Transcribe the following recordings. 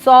100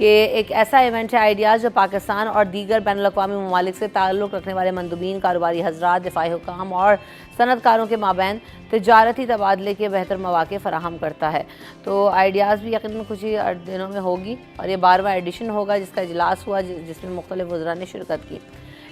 کہ ایک ایسا ایونٹ ہے آئیڈیاز جو پاکستان اور دیگر بین الاقوامی ممالک سے تعلق رکھنے والے مندوبین، کاروباری حضرات، دفاعی حکام اور صنعت کاروں کے مابین تجارتی تبادلے کے بہتر مواقع فراہم کرتا ہے۔ تو آئیڈیاز بھی یقیناً کچھ ہی دنوں میں ہوگی اور یہ 12واں ایڈیشن ہوگا جس کا اجلاس ہوا جس میں مختلف وزراء نے شرکت کی۔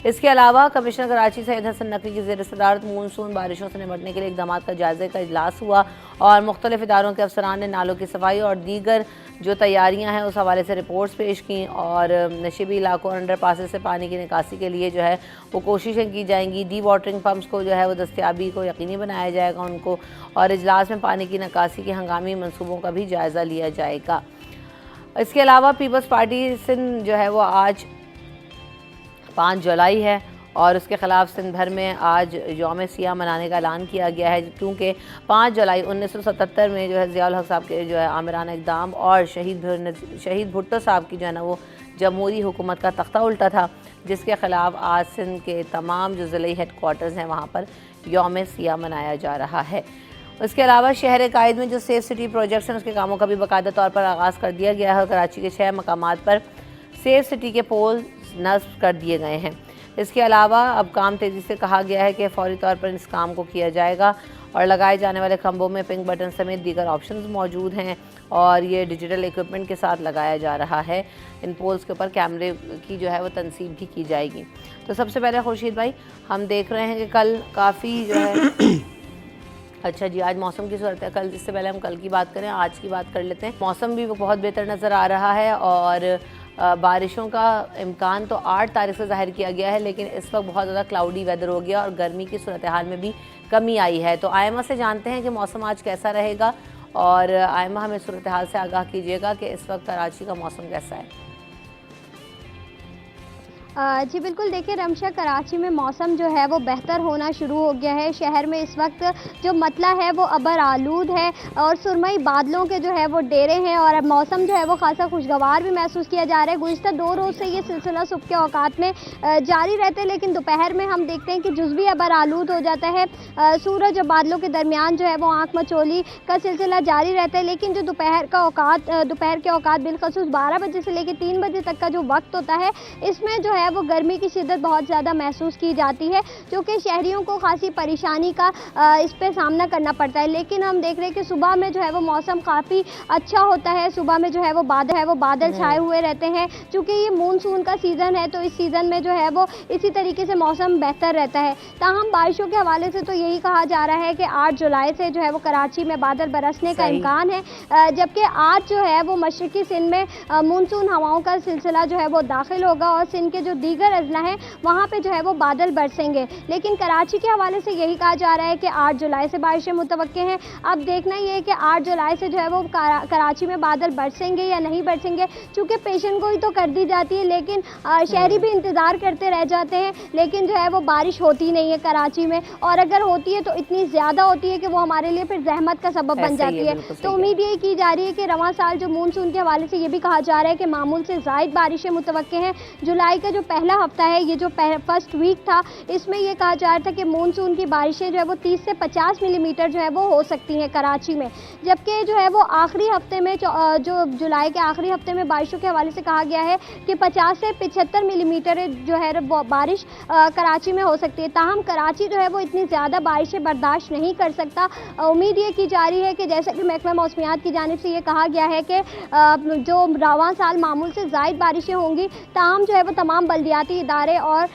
اس کے علاوہ کمشنر کراچی سید حسن نقوی کی زیر صدارت مونسون بارشوں سے نمٹنے کے لیے اقدامات کا جائزے کا اجلاس ہوا اور مختلف اداروں کے افسران نے نالوں کی صفائی اور دیگر جو تیاریاں ہیں اس حوالے سے رپورٹس پیش کیں اور نشیبی علاقوں اور انڈر پاسز سے پانی کی نکاسی کے لیے جو ہے وہ کوششیں کی جائیں گی، ڈی واٹرنگ پمپس کو جو ہے وہ دستیابی کو یقینی بنایا جائے گا ان کو، اور اجلاس میں پانی کی نکاسی کے ہنگامی منصوبوں کا بھی جائزہ لیا جائے گا۔ اس کے علاوہ پیپلز پارٹی سندھ جو ہے وہ آج 5 جولائی ہے اور اس کے خلاف سندھ بھر میں آج یوم سیاہ منانے کا اعلان کیا گیا ہے، کیونکہ 5 جولائی 1977 میں جو ہے ضیاء الحق صاحب کے جو ہے آمرانہ اقدام اور شہید بھٹو صاحب کی جو ہے نا وہ جمہوری حکومت کا تختہ الٹا تھا، جس کے خلاف آج سندھ کے تمام جو ضلعی ہیڈ کوارٹرز ہیں وہاں پر یوم سیاہ منایا جا رہا ہے۔ اس کے علاوہ شہر قائد میں جو سیف سٹی پروجیکٹس ہیں اس کے کاموں کا بھی باقاعدہ طور پر آغاز کر دیا گیا ہے اور کراچی کے 6 مقامات پر سیف سٹی کے پول نصب کر دیے گئے ہیں۔ اس کے علاوہ اب کام تیزی سے کہا گیا ہے کہ فوری طور پر اس کام کو کیا جائے گا اور لگائے جانے والے کھمبوں میں پنک بٹن سمیت دیگر آپشنز موجود ہیں اور یہ ڈیجیٹل ایکوپمنٹ کے ساتھ لگایا جا رہا ہے۔ ان پولز کے اوپر کیمرے کی جو ہے وہ تنصیب بھی کی جائے گی۔ تو سب سے پہلے خورشید بھائی ہم دیکھ رہے ہیں کہ کل کافی جو ہے اچھا جی آج موسم کی صورت ہے، کل جس سے پہلے ہم کل کی بات کریں آج کی بات کر لیتے ہیں۔ موسم بھی بہت بہتر نظر آ رہا ہے اور بارشوں کا امکان تو 8 تاریخ سے ظاہر کیا گیا ہے، لیکن اس وقت بہت زیادہ کلاؤڈی ویدر ہو گیا اور گرمی کی صورتحال میں بھی کمی آئی ہے۔ تو آئمہ سے جانتے ہیں کہ موسم آج کیسا رہے گا اور آئمہ ہمیں صورتحال سے آگاہ کیجیے گا کہ اس وقت کراچی کا موسم کیسا ہے۔ جی بالکل، دیکھیں رمشا، کراچی میں موسم جو ہے وہ بہتر ہونا شروع ہو گیا ہے۔ شہر میں اس وقت جو مطلع ہے وہ ابر آلود ہے اور سرمئی بادلوں کے جو ہے وہ ڈیرے ہیں اور اب موسم جو ہے وہ خاصا خوشگوار بھی محسوس کیا جا رہا ہے۔ گزشتہ 2 روز سے یہ سلسلہ صبح کے اوقات میں جاری رہتے ہیں، لیکن دوپہر میں ہم دیکھتے ہیں کہ جزوی ابر آلود ہو جاتا ہے۔ سورج اور بادلوں کے درمیان جو ہے وہ آنکھ مچولی کا سلسلہ جاری رہتا ہے، لیکن جو دوپہر کے اوقات بالخصوص 12 بجے سے لے کے 3 بجے تک کا جو وقت ہوتا ہے اس میں جو ہے وہ گرمی کی شدت بہت زیادہ محسوس کی جاتی ہے، جو کہ شہریوں کو خاصی پریشانی کا اس پہ سامنا کرنا پڑتا ہے۔ لیکن ہم دیکھ رہے ہیں کہ صبح میں جو ہے وہ موسم کافی اچھا ہوتا ہے، صبح میں جو ہے وہ بادل چھائے ہوئے رہتے ہیں۔ چونکہ یہ مونسون کا سیزن ہے تو اس سیزن میں جو ہے وہ اسی طریقے سے موسم بہتر رہتا ہے۔ تاہم بارشوں کے حوالے سے تو یہی کہا جا رہا ہے کہ 8 جولائی سے جو ہے وہ کراچی میں بادل برسنے کا امکان ہے، جبکہ آج جو ہے وہ مشرقی سندھ میں مونسون ہواؤں کا سلسلہ جو ہے وہ داخل ہوگا اور سندھ کے جو دیگر اضلاع ہیں وہاں پہ جو ہے وہ بادل برسیں گے۔ لیکن کراچی کے حوالے سے یہی کہا جا رہا ہے کہ 8 جولائی سے بارشیں متوقع ہیں۔ اب دیکھنا یہ ہے کہ 8 جولائی سے جو ہے وہ کراچی میں بادل برسیں گے یا نہیں برسیں گے، چونکہ پیشن گوئی تو کر دی جاتی ہے لیکن شہری بھی انتظار کرتے رہ جاتے ہیں، لیکن جو ہے وہ بارش ہوتی نہیں ہے کراچی میں، اور اگر ہوتی ہے تو اتنی زیادہ ہوتی ہے کہ وہ ہمارے لیے پھر زحمت کا سبب بن جاتی ہے۔ تو امید یہی کی جا رہی ہے کہ رواں سال جو مونسون کے حوالے سے یہ بھی کہا جا رہا ہے کہ معمول سے زائد بارشیں متوقع ہیں۔ جولائی کا جو پہلا ہفتہ ہے، یہ جو فرسٹ ویک تھا، اس میں یہ کہا جا رہا تھا کہ مونسون کی بارشیں جو ہے وہ 30 سے 50 ملی میٹر جو ہے وہ ہو سکتی ہیں کراچی میں، جبکہ جو ہے وہ آخری ہفتے میں جو جولائی کے آخری ہفتے میں بارشوں کے حوالے سے کہا گیا ہے کہ 50 سے 75 ملی میٹر جو ہے بارش کراچی میں ہو سکتی ہے۔ تاہم کراچی جو ہے وہ اتنی زیادہ بارشیں برداشت نہیں کر سکتا۔ امید یہ کی جا رہی ہے کہ جیسے کہ محکمہ موسمیات کی جانب سے یہ کہا گیا ہے کہ جو رواں سال معمول سے زائد بارشیں ہوں گی، تاہم جو ہے وہ تمام بلدیاتی ادارے اور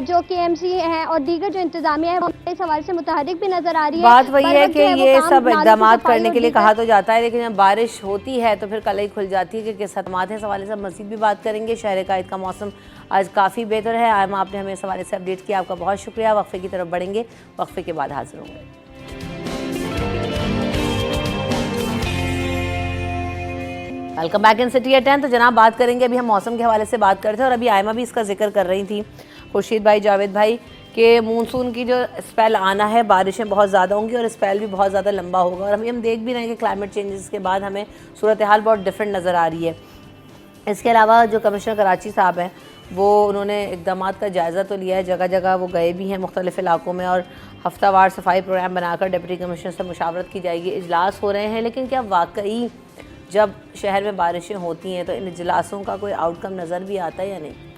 جو KMC ہیں اور دیگر جو انتظامیہ ہے وہ اس حوالے سے متحرک بھی نظر آ رہی ہے۔ بات وہی ہے کہ یہ سب اقدامات کرنے کے لیے کہا تو جاتا ہے، لیکن جب بارش ہوتی ہے تو پھر کلئی کھل جاتی ہے کہ کس خدمات ہیں۔ اس حوالے سے مزید بھی بات کریں گے۔ شہر قائد کا موسم آج کافی بہتر ہے۔ آئمہ آپ نے ہمیں اس حوالے سے اپڈیٹ کیا، آپ کا بہت شکریہ۔ وقفے کی طرف بڑھیں گے، وقفے کے بعد حاضر ہوں گے۔ Welcome back in City at 10۔ تو جناب بات کریں گے، ابھی ہم موسم کے حوالے سے بات کرتے ہیں اور ابھی آئمہ بھی اس کا ذکر کر رہی تھی، خورشید بھائی، جاوید بھائی، کہ مونسون کی جو اسپیل آنا ہے، بارشیں بہت زیادہ ہوں گی اور اسپیل بھی بہت زیادہ لمبا ہوگا، اور ہم دیکھ بھی رہے ہیں کہ کلائمیٹ چینجز کے بعد ہمیں صورتحال بہت ڈفرینٹ نظر آ رہی ہے۔ اس کے علاوہ جو کمشنر کراچی صاحب ہیں وہ انہوں نے اقدامات کا جائزہ تو لیا ہے، جگہ جگہ وہ گئے بھی ہیں مختلف علاقوں میں، اور ہفتہ وار صفائی پروگرام بنا کر ڈپٹی کمشنر سے مشاورت کی جائے گی، اجلاس ہو رہے ہیں۔ لیکن کیا واقعی جب شہر میں بارشیں ہوتی ہیں تو ان اجلاسوں کا کوئی آؤٹ کم نظر بھی آتا ہے یا نہیں؟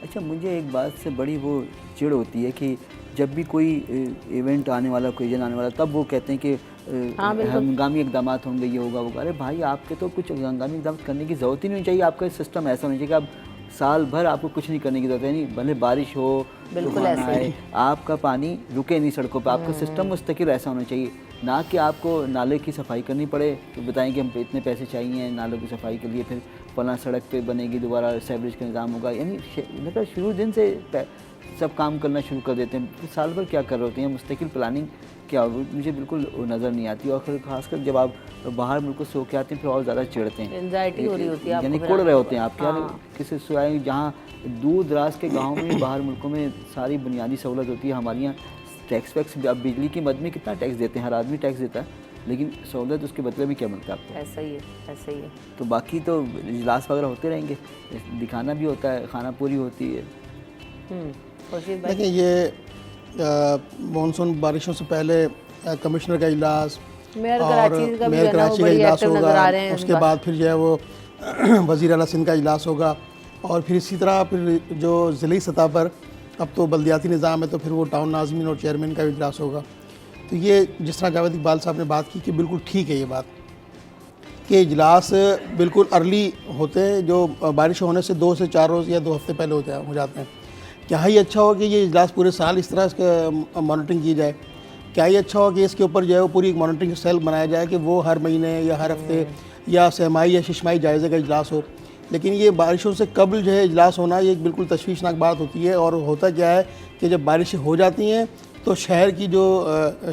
اچھا مجھے ایک بات سے بڑی وہ چڑ ہوتی ہے کہ جب بھی کوئی ایونٹ آنے والا، کوئی آنے والا، تب وہ کہتے ہیں کہ ہنگامی اقدامات ہوں گے، یہ ہوگا وہ ہوگا۔ ارے بھائی آپ کے تو کچھ ہنگامی اقدامات کرنے کی ضرورت ہی نہیں چاہیے، آپ کا سسٹم ایسا ہونا چاہیے کہ آپ سال بھر آپ کو کچھ نہیں کرنے کی ضرورت ہے، نہیں بھلے بارش ہو، طوفان آئے، آپ کا پانی رکے نہیں سڑکوں پہ، آپ کا سسٹم مستقل ایسا ہونا چاہیے، نہ کہ آپ کو نالے کی صفائی کرنی پڑے تو بتائیں کہ ہم پہ اتنے پیسے چاہیے نالوں کی صفائی کے لیے، پھر فلاں سڑک پہ بنے گی دوبارہ سیوریج کا نظام ہوگا، یعنی مطلب شروع دن سے سب کام کرنا شروع کر دیتے ہیں، پھر سال بھر کیا کر رہے ہوتے ہیں، مستقل پلاننگ کیا مجھے بالکل نظر نہیں آتی، اور پھر خاص کر جب آپ باہر ملکوں سے ہو کے آتے ہیں پھر اور زیادہ چڑھتے ہیں، انزائٹی ہو رہی ہوتی ہے، یعنی کوڑ رہے ہوتے ہیں آپ کیا کسی سوائے جہاں دور دراز کے گاؤں میں باہر ملکوں میں ساری بنیادی سہولت ہوتی ہے، ہمارے یہاں ٹیکس ویکس، اب بجلی کی مد میں کتنا ٹیکس دیتے ہیں، ہر آدمی ٹیکس دیتا ہے، لیکن سہولت اس کے بدلے میں کیا ملتا ہے آپ کو؟ ایسا ہی ہے، ایسا ہی ہے۔ تو باقی تو اجلاس وغیرہ ہوتے رہیں گے، دکھانا بھی ہوتا ہے، خانہ پوری ہوتی ہے۔ خورشید بھائی دیکھیں یہ مانسون بارشوں سے پہلے کمشنر کا اجلاس اور میئر کراچی کا اجلاس ہوگا، اس کے بعد پھر جو ہے وہ وزیر اعلیٰ سندھ کا اجلاس ہوگا، اور پھر اسی طرح پھر جو ضلعی سطح پر اب تو بلدیاتی نظام ہے تو پھر وہ ٹاؤن ناظمین اور چیئرمین کا بھی اجلاس ہوگا۔ تو یہ جس طرح جاوید اقبال صاحب نے بات کی کہ بالکل ٹھیک ہے یہ بات کہ اجلاس بالکل ارلی ہوتے ہیں، جو بارش ہونے سے 2 سے 4 روز یا 2 ہفتے پہلے ہو جاتے ہیں۔ کیا ہی اچھا ہو کہ یہ اجلاس پورے سال اس طرح اس کا مانیٹرنگ کی جائے، کیا ہی اچھا ہو کہ اس کے اوپر جو ہے وہ پوری ایک مانیٹرنگ سیل بنایا جائے کہ وہ ہر مہینے یا ہر ہفتے یا سہمائی یا ششمائی جائزے کا اجلاس ہو، لیکن یہ بارشوں سے قبل جو ہے اجلاس ہونا یہ ایک بالکل تشویشناک بات ہوتی ہے۔ اور ہوتا کیا ہے کہ جب بارشیں ہو جاتی ہیں تو شہر کی جو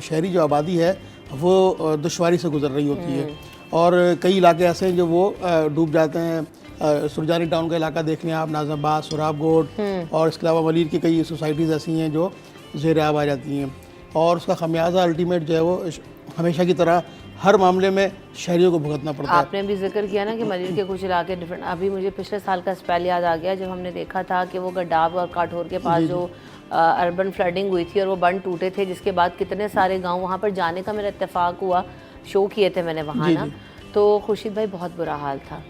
شہری جو آبادی ہے وہ دشواری سے گزر رہی ہوتی ہے، اور کئی علاقے ایسے ہیں جو وہ ڈوب جاتے ہیں۔ سرجانی ٹاؤن کا علاقہ دیکھ لیں آپ، ناظم آباد، سوراب گوٹ، اور اس کے علاوہ ولیر کی کئی سوسائٹیز ایسی ہیں جو زیر آب آ جاتی ہیں، اور اس کا خمیازہ الٹیمیٹ جو ہے وہ ہمیشہ کی طرح ہر معاملے میں شہریوں کو بھگتنا پڑتا ہے۔ آپ نے بھی ذکر کیا نا کہ ملیر کے کچھ علاقے ڈفرینٹ، ابھی مجھے پچھلے سال کا اسپیل یاد آ گیا جب ہم نے دیکھا تھا کہ وہ گڈاب اور کاٹھور کے پاس جو اربن فلڈنگ ہوئی تھی اور وہ بند ٹوٹے تھے، جس کے بعد کتنے سارے گاؤں، وہاں پر جانے کا میرا اتفاق ہوا، شو کیے تھے میں نے وہاں نا، تو خورشید بھائی بہت برا حال تھا،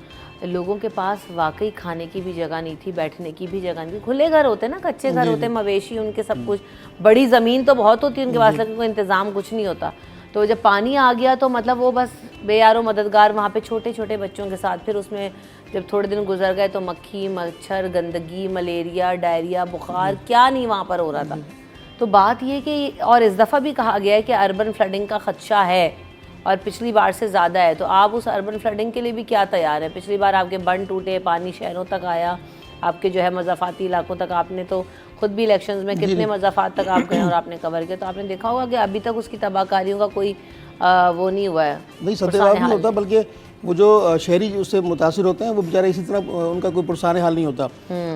لوگوں کے پاس واقعی کھانے کی بھی جگہ نہیں تھی، بیٹھنے کی بھی جگہ نہیں تھی، کھلے گھر ہوتے نا، کچے گھر ہوتے، مویشی ان کے سب کچھ، بڑی زمین تو بہت ہوتی ہے ان کے پاس لیکن کوئی انتظام کچھ نہیں ہوتا، تو جب پانی آ گیا تو مطلب وہ بس بے یار و مددگار وہاں پہ چھوٹے چھوٹے بچوں کے ساتھ، پھر اس میں جب تھوڑے دن گزر گئے تو مکھی، مچھر، گندگی، ملیریا، ڈائریا، بخار، کیا نہیں وہاں پر ہو رہا تھا۔ تو بات یہ کہ اور اس دفعہ بھی کہا گیا ہے کہ اربن فلڈنگ کا خدشہ ہے اور پچھلی بار سے زیادہ ہے، تو آپ اس اربن فلڈنگ کے لیے بھی کیا تیار ہیں؟ پچھلی بار آپ کے بند ٹوٹے، پانی شہروں تک آیا، آپ کے جو ہے مضافاتی علاقوں تک، آپ نے تو خود بھی الیکشنز میں کتنے مضافات تک آپ گئے اور آپ نے کور کیا، تو آپ نے دیکھا ہوگا کہ ابھی تک اس کی تباہ کاریوں کا کوئی وہ نہیں ہوا ہے، نہیں سدباب نہیں ہوتا، بلکہ وہ جو شہری اس سے متاثر ہوتے ہیں وہ بیچارے اسی طرح ان کا کوئی پرسان حال نہیں ہوتا۔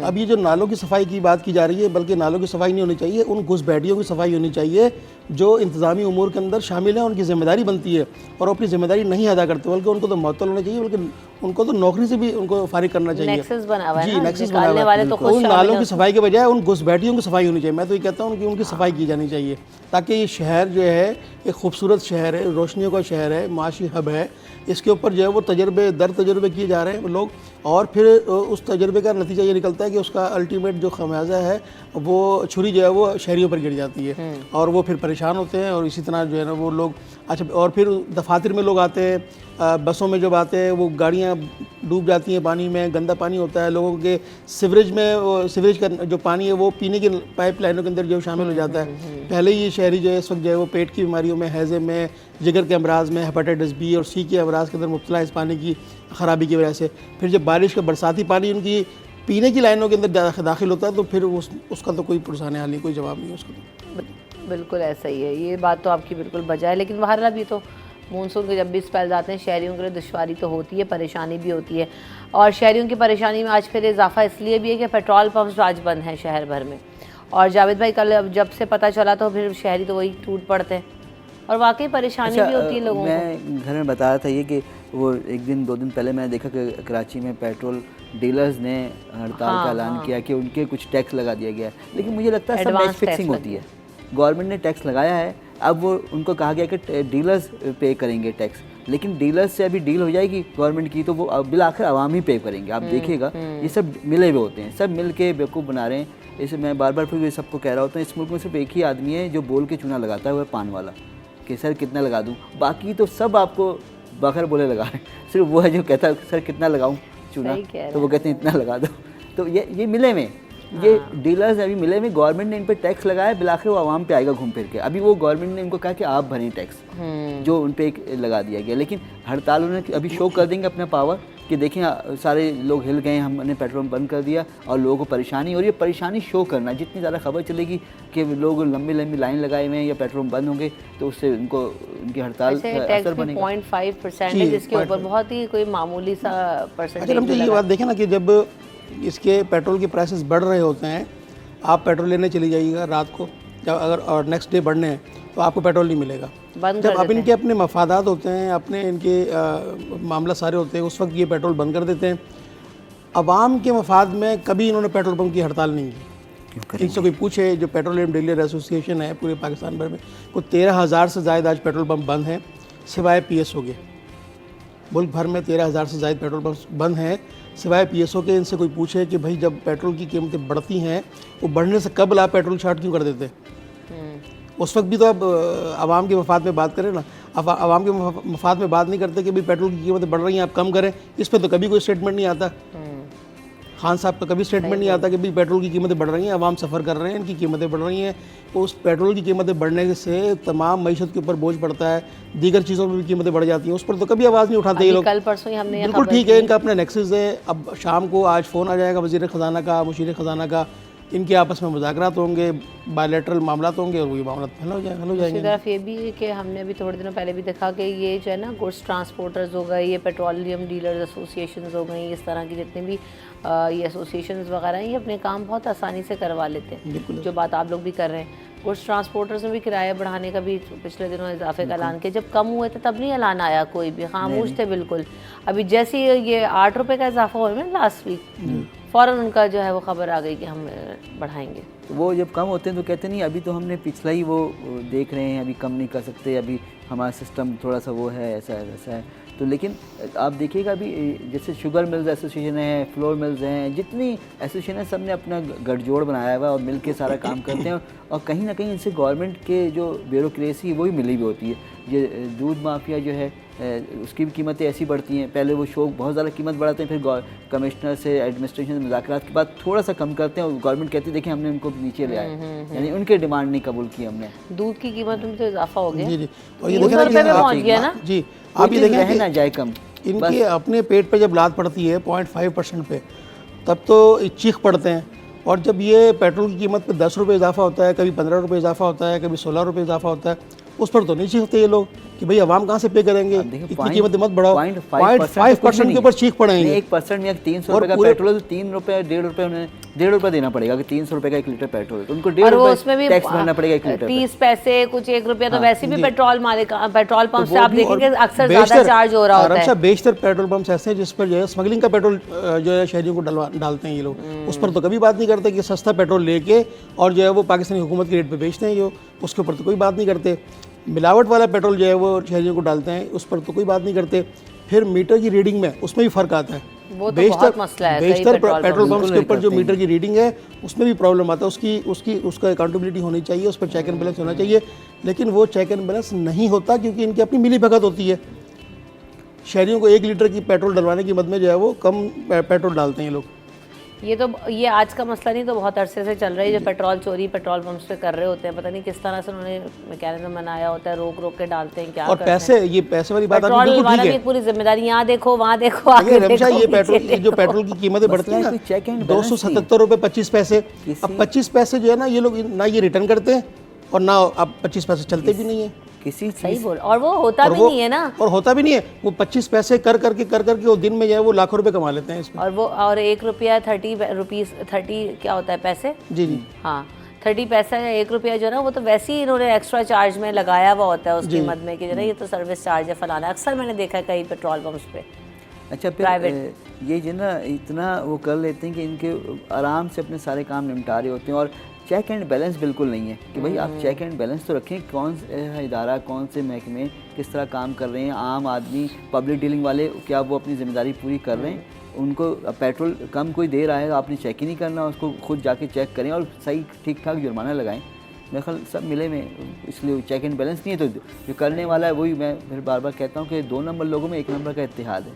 اب یہ جو نالوں کی صفائی کی بات کی جا رہی ہے، بلکہ نالوں کی صفائی نہیں ہونی چاہیے، ان گھس بیٹھیوں کی صفائی ہونی چاہیے جو انتظامی امور کے اندر شامل ہیں، ان کی ذمہ داری بنتی ہے اور اپنی ذمہ داری نہیں ادا کرتے، بلکہ ان کو تو معطل ہونا چاہیے، بلکہ ان کو تو نوکری سے بھی ان کو فارغ کرنا چاہیے۔ نیکسس بنا ہوا ہے جی نا، نیکسس بنا ہوا ہے، تو ان نالوں کی صفائی کے بجائے ان گھس بیٹھیوں کی صفائی ہونی چاہیے۔ میں تو یہ کہتا ہوں کہ ان کی صفائی کی جانی چاہیے تاکہ یہ شہر جو ہے ایک خوبصورت شہر ہے، روشنیوں کا شہر ہے، معاشی ہب ہے، اس کے اوپر جو ہے وہ تجربے در تجربے کیے جا رہے ہیں لوگ، اور پھر اس تجربے کا نتیجہ یہ نکلتا ہے کہ اس کا الٹیمیٹ جو خمیازہ ہے وہ چھری جو ہے وہ شہریوں پر گر جاتی ہے اور وہ پھر پریشان ہوتے ہیں، اور اسی طرح جو ہے نا وہ لوگ اچھا، اور پھر دفاتر میں لوگ آتے ہیں، بسوں میں جب آتے ہیں وہ گاڑیاں ڈوب جاتی ہیں پانی میں، گندا پانی ہوتا ہے، لوگوں کے سیوریج میں سیوریج کا جو پانی ہے وہ پینے کی پائپ لائنوں کے اندر جو شامل ہو جاتا ہے۔ پہلے ہی یہ شہری جو ہے اس وقت جو ہے وہ پیٹ کی بیماریوں میں، ہیضے میں، جگر کے امراض میں، ہیپاٹائٹس بی اور سی کے امراض کے اندر مبتلا ہے اس پانی کی خرابی کی وجہ سے۔ پھر جب بارش کا برساتی پانی ان کی پینے کی لائنوں کے اندر داخل ہوتا ہے تو پھر اس کا تو کوئی پرسان حال نہیں، کوئی جواب نہیں اس کا تو۔ بالکل ایسا ہی ہے، یہ بات تو آپ کی بالکل بجا ہے، لیکن بہرحال ابھی تو مونسون کے جب بھی اسپیلز آتے ہیں شہریوں کے لیے دشواری تو ہوتی ہے، پریشانی بھی ہوتی ہے، اور شہریوں کی پریشانی میں آج پھر اضافہ اس لیے بھی ہے کہ پیٹرول پمپس آج بند ہیں شہر بھر میں، اور جاوید بھائی کل جب سے پتہ چلا تو پھر شہری تو وہی ٹوٹ پڑتے ہیں اور واقعی پریشانی بھی ہوتی ہے لوگوں کو۔ میں گھر میں بتا رہا تھا یہ کہ وہ ایک دن 2 دن پہلے میں نے دیکھا کہ کراچی میں پیٹرول ڈیلرز نے ہڑتال کا اعلان کیا کہ ان کے کچھ ٹیکس لگا دیا گیا ہے، لیکن مجھے لگتا ہے سب میچ فکسنگ ہوتی ہے، گورنمنٹ نے ٹیکس لگایا ہے، اب وہ ان کو کہا گیا کہ ڈیلرز پے کریں گے ٹیکس، لیکن ڈیلر سے ابھی ڈیل ہو جائے گی گورنمنٹ کی تو وہ بالآخر عوام ہی پے کریں گے. آپ دیکھیے گا یہ سب ملے ہوئے ہوتے ہیں, سب مل کے بیوقوف بنا رہے ہیں. اسے میں بار بار پھر سب کو کہہ رہا ہوتا ہوں, اس ملک میں صرف ایک ہی آدمی ہے جو بول کے چونا لگاتا ہے, وہ ہے پان والا, کہ سر کتنا لگا دوں. باقی تو سب آپ کو بغیر بولے لگا رہے ہیں, صرف وہ ہے جو کہتا ہے سر کتنا لگاؤں چونا, تو وہ کہتے ہیں اتنا لگا دو. تو یہ ملے میں, یہ ڈیلرز ابھی ملے میں, گورنمنٹ نے ان پہ ٹیکس لگایا, بالآخر وہ عوام پہ آئے گا گھوم پھر کے. ابھی وہ گورنمنٹ نے ان کو کہا کہ آپ بھریں ٹیکس, جو ان پہ لگا دیا گیا. لیکن ہڑتال انہوں نے ابھی شو کر دیں گے اپنا پاور, کہ دیکھیں سارے لوگ ہل گئے, ہم نے پیٹرول بند کر دیا اور لوگوں کو پریشانی, اور یہ پریشانی شو کرنا, جتنی زیادہ خبر چلے گی کہ لوگ لمبی لمبی لائن لگائے ہوئے ہیں یا پیٹرول بند ہوں گے, تو اس سے ان کو ان کی ہڑتال اثر بنے گا. 0.5% ہے جس کے اوپر بہت ہی کوئی معمولی سا پرسنٹیج. یہ بات دیکھیں نا کہ جب اس کے پیٹرول کے پرائسز بڑھ رہے ہوتے ہیں, آپ پیٹرول لینے چلی جائیے گا رات کو, جب اگر اور نیکسٹ ڈے بڑھنے ہیں تو آپ کو پیٹرول نہیں ملے گا. جب اب ان کے اپنے مفادات ہوتے ہیں, اپنے ان کے معاملہ سارے ہوتے ہیں, اس وقت یہ پیٹرول بند کر دیتے ہیں. عوام کے مفاد میں کبھی انہوں نے پیٹرول پمپ کی ہڑتال نہیں کی. ان سے کوئی پوچھے, جو پیٹرولیم ڈیلر ایسوسیشن ہے پورے پاکستان بھر میں, کوئی 13,000 سے زائد آج پیٹرول پمپ بند ہیں, سوائے پی ایس او کے. ملک بھر میں 13,000 سے زائد پیٹرول پمپ بند ہیں سوائے پی ایس او کے. ان سے کوئی پوچھے کہ بھائی جب پیٹرول کی قیمتیں بڑھتی ہیں, وہ بڑھنے سے قبل آپ پیٹرول شارٹ کیوں کر دیتے؟ اس وقت بھی تو آپ عوام کے مفاد میں بات کریں نا. اب عوام کے مفاد میں بات نہیں کرتے کہ بھائی پیٹرول کی قیمتیں بڑھ رہی ہیں آپ کم کریں, اس پہ تو کبھی کوئی اسٹیٹمنٹ نہیں آتا. خان صاحب کا کبھی اسٹیٹمنٹ نہیں آتا کہ بھائی پیٹرول کی قیمتیں بڑھ رہی ہیں, عوام سفر کر رہے ہیں, ان کی قیمتیں بڑھ رہی ہیں. تو اس پیٹرول کی قیمتیں بڑھنے سے تمام معیشت کے اوپر بوجھ پڑتا ہے, دیگر چیزوں میں بھی قیمتیں بڑھ جاتی ہیں, اس پر تو کبھی آواز نہیں اٹھاتے یہ لوگ. کل پرسوں ہی ہم نے بالکل ٹھیک ہے, ان کا اپنا نیکسس ہے. اب شام کو آج فون آ جائے گا وزیر خزانہ کا, مشیر خزانہ کا, ان کے آپس میں مذاکرات ہوں گے, بائیلیٹرل معاملات ہوں گے, اور وہی معاملات حل ہو جائیں گے. دوسری طرف یہ بھی ہے کہ ہم نے ابھی تھوڑے دنوں پہلے بھی دیکھا کہ یہ جو ہے نا گڈس ٹرانسپورٹرز ہو گئے, یہ پیٹرولیم ڈیلرز ایسوسیشنز ہو گئیں, اس طرح کی جتنے بھی یہ ایسوسیشنز وغیرہ ہیں, یہ اپنے کام بہت آسانی سے کروا لیتے ہیں, جو بات آپ لوگ بھی کر رہے ہیں. گڈس ٹرانسپورٹرز میں بھی کرایہ بڑھانے کا بھی پچھلے دنوں اضافے کا اعلان کیا. جب کم ہوئے تھے تب نہیں اعلان آیا, کوئی بھی خاموش تھے بالکل. ابھی جیسے یہ 8 روپے کا اضافہ ہوا ہے لاسٹ ویک, فوراً ان کا جو ہے وہ خبر آ گئی کہ ہم بڑھائیں گے. وہ جب کم ہوتے ہیں تو کہتے نہیں ابھی تو ہم نے پچھلا ہی وہ دیکھ رہے ہیں, ابھی کم نہیں کر سکتے, ابھی ہمارا سسٹم تھوڑا سا وہ ہے, ایسا ہے ویسا ہے. تو لیکن آپ دیکھیے گا ابھی جیسے شوگر ملز ایسوسیشن ہے, فلور ملز ہیں, جتنی ایسوسیشن ہیں, سب نے اپنا گٹھ جوڑ بنایا ہوا ہے اور مل کے سارا کام کرتے ہیں. اور کہیں نہ کہیں ان سے گورنمنٹ کے جو بیوروکریسی وہی ملی ہوئی ہوتی ہے. یہ دودھ مافیا جو ہے اس کی بھی قیمتیں ایسی بڑھتی ہیں, پہلے وہ شوق بہت زیادہ قیمت بڑھاتے ہیں, پھر کمشنر سے ایڈمنسٹریشن سے مذاکرات کے بعد تھوڑا سا کم کرتے ہیں, اور گورنمنٹ کہتی ہے دیکھیں ہم نے ان کو نیچے لے آئے, یعنی ان کے ڈیمانڈ نہیں قبول کی ہم نے. دودھ کی قیمت میں تو اضافہ ہو گیا, جی جی, اور یہ دیکھیں روپے میں پہنچ گیا نا. جی آپ یہ دیکھیں رہنا جائے کم, ان کے اپنے پیٹ پہ جب لات پڑتی ہے 0.5% پہ, تب تو چیخ پڑتے ہیں. اور جب یہ پیٹرول کی قیمت پہ 10 روپے اضافہ ہوتا ہے, کبھی 15 روپے اضافہ ہوتا ہے, کبھی 16 روپے اضافہ ہوتا ہے, اس پر تو نہیں چیختے یہ لوگ کہ بھئی عوام کہاں سے پے کریں گے, اتنی قیمتیں مت بڑھاؤ. 0.5% کے اوپر چیخ پڑیں گے. 1% میں 300 روپے کا پیٹرول, 3 روپے 1.5 روپے انہیں 1.5 روپے دینا پڑے گا, کہ 300 روپے کا 1 لیٹر پیٹرول ہے تو ان کو 1.5 روپے ٹیکس بھرنا پڑے گا 1 لیٹر. 30 پیسے کچھ 1 روپیہ تو ویسے بھی پیٹرول مالک پیٹرول پمپ سے آپ دیکھیں گے اکثر زیادہ چارج ہو رہا ہوتا ہے. بیشتر پیٹرول پمپس ایسے ہیں جس پر جو ہے اسمگلنگ کا پیٹرول جو ہے شہریوں کو ڈالتے ہیں یہ لوگ, اس پر تو کبھی بات نہیں کرتے کہ سستا پیٹرول لے کے اور جو ہے وہ پاکستانی حکومت کے ریٹ پہ بیچتے ہیں, جو اس کے اوپر تو کوئی بات نہیں کرتے. ملاوٹ والا پیٹرول جو ہے وہ شہریوں کو ڈالتے ہیں, اس پر تو کوئی بات نہیں کرتے. پھر میٹر کی ریڈنگ میں اس میں بھی فرق آتا ہے. بیشتر پیٹرول پمپس کے اوپر جو میٹر کی ریڈنگ ہے اس میں بھی پرابلم آتا ہے. اس کا اکاؤنٹیبلٹی ہونی چاہیے, اس پر چیک اینڈ بیلنس ہونا چاہیے, لیکن وہ چیک اینڈ بیلنس نہیں ہوتا کیونکہ ان کی اپنی ملی بھگت ہوتی ہے. شہریوں کو 1 لیٹر کی پیٹرول ڈلوانے کی مد میں جو ہے وہ کم پیٹرول ڈالتے ہیں یہ لوگ. یہ آج کا مسئلہ نہیں, تو بہت عرصے سے چل رہی ہے. جو پیٹرول چوری پیٹرول پمپس پہ کر رہے ہوتے ہیں, پتہ نہیں کس طرح سے انہوں نے میکینزم بنایا ہوتا ہے, روک کے ڈالتے ہیں. کیا اور پیسے, یہ پیسے والی بات آپ بالکل ٹھیک ہے, پوری ذمہ داری یہاں دیکھو وہاں دیکھو آگے دیکھو. یہ پیٹرول جو پیٹرول کی قیمتیں بڑھتی ہیں نا 277 روپے 25 پیسے, اب 25 پیسے جو ہے نا یہ لوگ نہ یہ ریٹرن کرتے ہیں اور نہ اب 25 پیسے چلتے بھی نہیں ہیں کسی صحیح بول, اور وہ ہوتا بھی نہیں ہے نا, اور ہوتا بھی نہیں ہے. وہ 25 پیسے کر کر کے وہ دن میں جو ہے وہ لاکھوں روپے کما لیتے ہیں اس میں. اور 1 روپیہ 30 روپیز 30 کیا ہوتا ہے پیسے, جی جی ہاں 30 پیسہ یا 1 روپیہ جو ہے نا وہ تو ویسے ہی انہوں نے ایکسٹرا چارج میں لگایا ہوا ہوتا ہے اس قیمت میں کہ جو ہے نا یہ تو سروس چارج ہے فلانا. اکثر میں نے دیکھا ہے کئی پیٹرول پمپس پہ. اچھا پھر یہ جو نا اتنا وہ کر لیتے ہیں کہ ان کے آرام سے اپنے سارے کام نمٹا رہے ہوتے ہیں, اور چیک اینڈ بیلنس بالکل نہیں ہے کہ بھائی آپ چیک اینڈ بیلنس تو رکھیں، کون سے ادارہ کون سے محکمے کس طرح کام کر رہے ہیں، عام آدمی پبلک ڈیلنگ والے کیا وہ اپنی ذمہ داری پوری کر رہے ہیں، ان کو پیٹرول کم کوئی دے رہا ہے تو آپ نے چیک ہی نہیں کرنا، اس کو خود جا کے چیک کریں اور صحیح ٹھیک ٹھاک جرمانہ لگائیں. میرے خیال سب ملے میں، اس لیے چیک اینڈ بیلنس نہیں ہے. تو جو کرنے والا ہے وہی، میں پھر بار بار کہتا ہوں کہ 2 نمبر لوگوں میں 1 نمبر کا اتحاد ہے.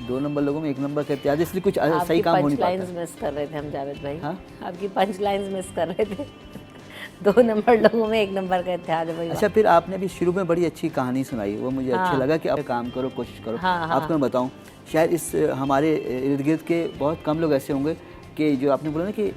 2 نمبر لوگوں میں 1 نمبر کا اتحاد ہے، اس لیے کچھ صحیح کام ہو نہیں پاتا. پنچ لائنز مس کر رہے تھے ہم جاوید بھائی. ہاں آپ کی پنچ لائنز مس کر رہے تھے. 2 نمبر لوگوں میں 1 نمبر کا اتحاد ہے. اچھا پھر آپ نے ابھی شروع میں بڑی اچھی کہانی سنائی، وہ مجھے اچھا لگا کہ آپ کام کرو، کوشش کرو. آپ کو میں بتاؤں، شاید اس ہمارے ارد گرد کے بہت کم لوگ ایسے ہوں گے کہ جو آپ نے بولا نا کہ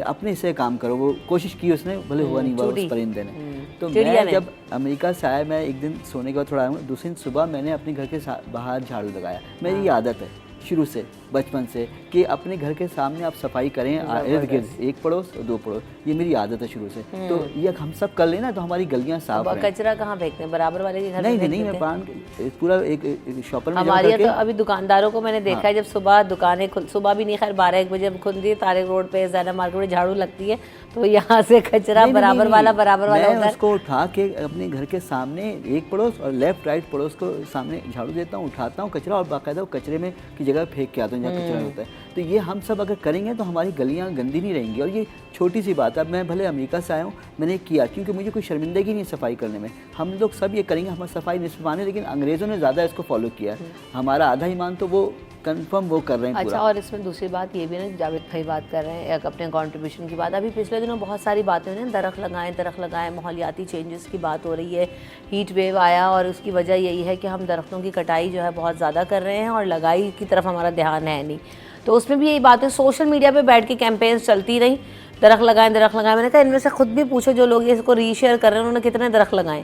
اپنے سے کام کرو، وہ کوشش کی اس نے، بھلے ہوا نہیں ہوا اس پرندے نے. تو میں جب امریکہ سے آیا، میں ایک دن سونے کے بعد تھوڑا آیا ہوں، دوسرے دن صبح میں نے اپنے گھر کے باہر جھاڑو لگایا. میری یہ عادت ہے شروع سے، بچپن سے، کہ اپنے گھر کے سامنے آپ صفائی کریں، ارد گرد 1 پڑوس اور 2 پڑوس، یہ میری عادت ہے شروع سے. تو یہ ہم سب کر لیں نا تو ہماری گلیاں صاف رہیں. کچرا کہاں پھینکتے ہیں؟ برابر والے کے گھر میں؟ نہیں، میں پورا ایک شاپر میں. ہمارے یہاں تو ابھی دکانداروں کو میں نے دیکھا ہے، جب صبح دکانیں صبح بھی نہیں، خیر 12-1 بجے کھلتی ہے، طارق روڈ پہ زینب مارکیٹ میں جھاڑو لگتی ہے، تو یہاں سے کچرا برابر والا میں اس کو اٹھا کے اپنے گھر کے سامنے 1 پڑوس اور لیفٹ رائٹ پڑوس کو سامنے جھاڑو دیتا ہوں، اٹھاتا ہوں کچرا اور باقاعدہ کچرے میں کی جگہ پھینک کے آتا ہوں جہاں کچرا ہوتا ہے. تو یہ ہم سب اگر کریں گے تو ہماری گلیاں گندی نہیں رہیں گی. اور یہ چھوٹی سی بات ہے، اب میں بھلے امریکہ سے آیا ہوں، میں نے کیا کیونکہ مجھے کوئی شرمندگی نہیں صفائی کرنے میں. ہم لوگ سب یہ کریں گے، ہماری صفائی نصف ایمان ہے، لیکن انگریزوں نے زیادہ اس کو فالو کیا ہے. ہمارا آدھا ایمان تو وہ کنفرم وہ کر رہے ہیں پورا. اچھا، اور اس میں دوسری بات یہ بھی نا، جاوید بھائی بات کر رہے ہیں اپنے کنٹریبیوشن کی بات. ابھی پچھلے دنوں بہت ساری باتیں ہوئی ہیں، درخت لگائیں، ماحولیاتی چینجز کی بات ہو رہی ہے. ہیٹ ویو آیا اور اس کی وجہ یہی ہے کہ ہم درختوں کی کٹائی جو ہے بہت زیادہ کر رہے ہیں اور لگائی کی طرف ہمارا دھیان ہے نہیں. تو اس میں بھی یہی باتیں سوشل میڈیا پہ بیٹھ کے کیمپینز چلتی رہیں، درخت لگائیں. میں نے کہا ان میں سے خود بھی پوچھو جو لوگ اس کو ری شیئر کر رہے ہیں انہوں نے کتنے درخت لگائیں.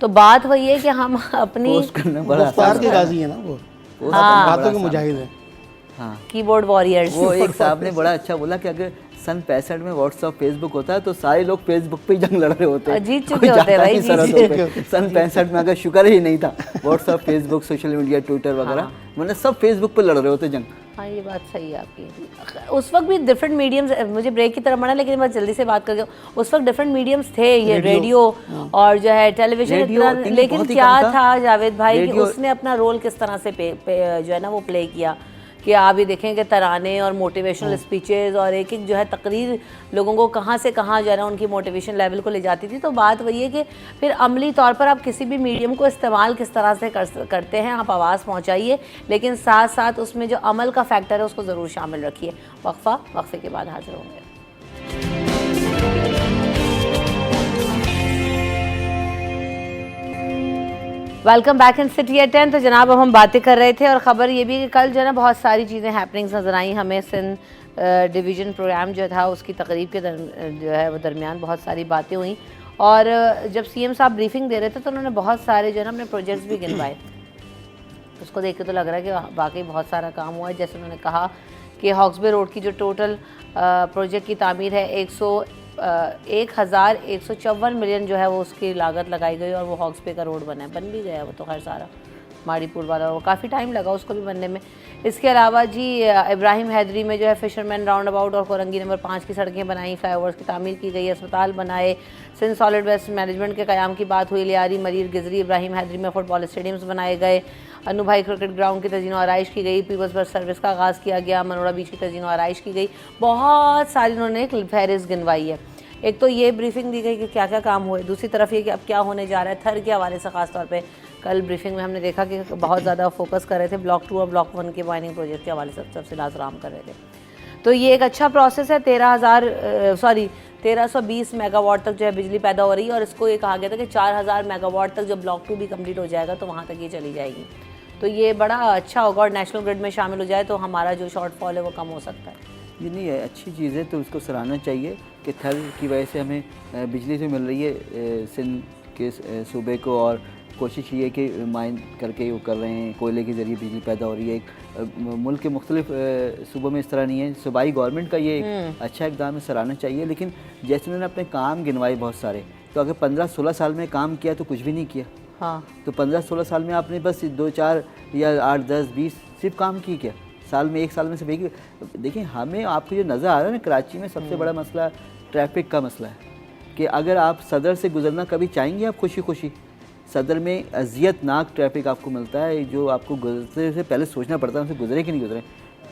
تو بات وہی ہے کہ ہم اپنی گفتار کے غازی ہیں نا، وہ باتوں کے مجاہد ہیں. ہاں، کی بورڈ واریئرز. وہ ایک صاحب نے بڑا اچھا بولا کہ اگر سن 65 میں واٹس ایپ فیس بک ہوتا ہے تو سارے لوگ فیس بک پہ ہی جنگ لڑ رہے ہوتے. جیت چکے ہوتے بھائی. سن 65 میں اگر شکر ہی نہیں تھا واٹس ایپ فیس بک سوشل میڈیا ٹویٹر وغیرہ، ورنہ سب فیس بک پہ لڑ رہے ہوتے جنگ. ہاں یہ بات صحیح ہے آپ کی. اس وقت بھی ڈفرینٹ میڈیمز، مجھے بریک کی طرف مرنا لیکن میں جلدی سے بات کر کے، اس وقت ڈفرینٹ میڈیمز تھے، یہ ریڈیو اور جو ہے ٹیلی ویژن، لیکن کیا تھا جاوید بھائی کہ اس نے اپنا رول کس طرح سے جو ہے نا وہ پلے کیا. کہ آپ یہ دیکھیں کہ ترانے اور موٹیویشنل اسپیچز اور ایک جو ہے تقریر لوگوں کو کہاں سے کہاں جو ہے نا ان کی موٹیویشن لیول کو لے جاتی تھی. تو بات وہی ہے کہ پھر عملی طور پر آپ کسی بھی میڈیم کو استعمال کس طرح سے کرتے ہیں، آپ آواز پہنچائیے، لیکن ساتھ ساتھ اس میں جو عمل کا فیکٹر ہے اس کو ضرور شامل رکھیے. وقفے کے بعد حاضر ہوں گے. Welcome back in City at 10. تو جناب اب ہم باتیں کر رہے تھے اور خبر یہ بھی کہ کل جو ہے نا بہت ساری چیزیں ہیپننگز نظر آئیں ہمیں. سندھ ڈویژن پروگرام جو تھا اس کی تقریب کے جو ہے وہ درمیان بہت ساری باتیں ہوئیں، اور جب سی ایم صاحب بریفنگ دے رہے تھے تو انہوں نے بہت سارے جو ہے نا اپنے پروجیکٹس بھی گنوائے. اس کو دیکھ کے تو لگ رہا ہے کہ واقعی بہت سارا کام ہوا ہے. جیسے انہوں نے کہا کہ ہاکس بے روڈ کی جو ٹوٹل پروجیکٹ کی تعمیر ہے 1154 ملین جو ہے وہ اس کی لاگت لگائی گئی، اور وہ ہاکس بے کا روڈ بنا ہے، بن بھی گیا ہے وہ تو خیر سارا ماڑی پور والا، وہ کافی ٹائم لگا اس کو بھی بننے میں. اس کے علاوہ جی ابراہیم حیدری میں جو ہے فشرمین راؤنڈ اباؤٹ اور کورنگی نمبر 5 کی سڑکیں بنائیں، فلائی اوورس کی تعمیر کی گئی، اسپتال بنائے. سندھ سالڈ ویسٹ مینجمنٹ کے قیام کی بات ہوئی. لیاری، مریر، گزری، ابراہیم حیدری میں فٹ بال اسٹیڈیمز بنائے گئے. انو بھائی کرکٹ گراؤنڈ کی تزئین و آرائش کی گئی. پیپلز بس سروس کا آغاز کیا گیا. منوڑا بیچ کی تزئین و آرائش کی گئی. بہت ساری انہوں نے ایک فہرست گنوائی ہے. ایک تو یہ بریفنگ دی گئی کہ کیا کیا کام ہوئے، دوسری طرف یہ کہ اب کیا ہونے جا رہا ہے. تھر کے حوالے سے خاص طور پہ کل بریفنگ میں ہم نے دیکھا کہ بہت زیادہ فوکس کر رہے تھے بلاک 2 اور بلاک 1 کے مائننگ پروجیکٹ کے حوالے سے تفصیلات فراہم کر رہے تھے. تو یہ ایک اچھا پروسیس ہے. 1320 میگا واٹ تک جو ہے بجلی پیدا ہو رہی ہے، اور اس کو یہ کہا گیا تھا کہ 4000 میگا واٹ تک جب بلاک 2 بھی کمپلیٹ ہو جائے گا تو وہاں تک یہ چلی جائے گی. تو یہ بڑا اچھا ہوگا، اور نیشنل گرڈ میں شامل ہو جائے تو ہمارا جو شارٹ فال ہے وہ کم ہو سکتا ہے. یہ نہیں ہے، اچھی چیز ہے تو اس کو سراہنا چاہیے کہ تھر کی وجہ سے ہمیں بجلی سے مل رہی ہے سندھ کے صوبے کو، اور کوشش یہ ہے کہ مائن کر کے وہ کر رہے ہیں، کوئلے کے ذریعے بجلی پیدا ہو رہی ہے. ملک کے مختلف صوبوں میں اس طرح نہیں ہے. صوبائی گورنمنٹ کا یہ ایک اچھا اقدام ہے، سراہنا چاہیے. لیکن جیسے انہوں نے اپنے کام گنوائے بہت سارے، تو اگر 15-16 سال میں کام کیا تو کچھ بھی نہیں کیا. ہاں، تو 15-16 سال میں آپ نے بس 2-4 یا 8-10-20 صرف کام کی کیا؟ سال میں 1 سال میں صرف ایک. دیکھیں ہمیں آپ کو جو نظر آ رہا ہے نا کراچی میں سب سے بڑا مسئلہ ٹریفک کا مسئلہ ہے کہ اگر آپ صدر سے گزرنا کبھی چاہیں گے آپ خوشی خوشی؟ صدر میں اذیت ناک ٹریفک آپ کو ملتا ہے جو آپ کو گزرتے سے پہلے سوچنا پڑتا ہے ان سے گزرے کہ نہیں گزرے.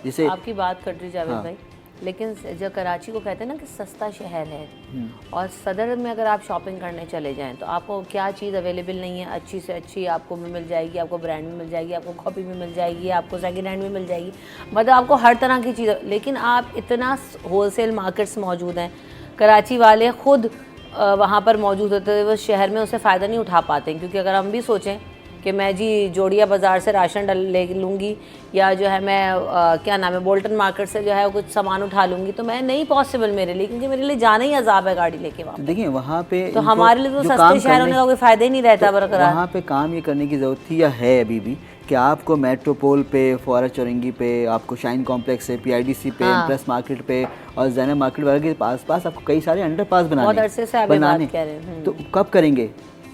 جسے آپ کی بات کر رہی جاوید بھائی، لیکن جو کراچی کو کہتے ہیں نا کہ سستا شہر ہے، اور صدر میں اگر آپ شاپنگ کرنے چلے جائیں تو آپ کو کیا چیز اویلیبل نہیں ہے، اچھی سے اچھی آپ کو بھی مل جائے گی، آپ کو برانڈ میں مل جائے گی، آپ کو کاپی بھی مل جائے گی، آپ کو سیکنڈ ہینڈ بھی مل جائے گی، مطلب آپ کو ہر طرح کی چیز. لیکن آپ اتنا ہول سیل مارکیٹس موجود ہیں، کراچی والے خود وہاں پر موجود ہوتے ہیں، وہ شہر میں اسے فائدہ نہیں اٹھا پاتے ہیں. کیونکہ اگر ہم بھی سوچیں کہ میں جی جوڑیا بازار سے راشن لے لوں گی یا جو ہے میں کیا نام ہے بولٹن مارکیٹ سے جو ہے کچھ سامان اٹھا لوں گی، تو میں نہیں پاسبل میرے لیے، کیونکہ میرے لیے جانا ہی عذاب ہے گاڑی لے کے وہاں. دیکھیں وہاں پہ تو ہمارے لیے تو سستے شہر ہونے کا کوئی فائدہ ہی نہیں رہتا برقرار. وہاں پہ کام یہ کرنے کی ضرورت تھی یا ہے ابھی بھی کہ آپ کو میٹروپول پہ، فوارہ چورنگی پہ، آپ کو شائن کمپلیکس پہ، PIDC پہ، امپریس مارکیٹ پہ اور زینب مارکیٹ وغیرہ کے پاس آپ کو کئی سارے انڈر پاس بہت عرصے سے آپ یہ بات کہہ رہے ہیں. تو کب کریں گے؟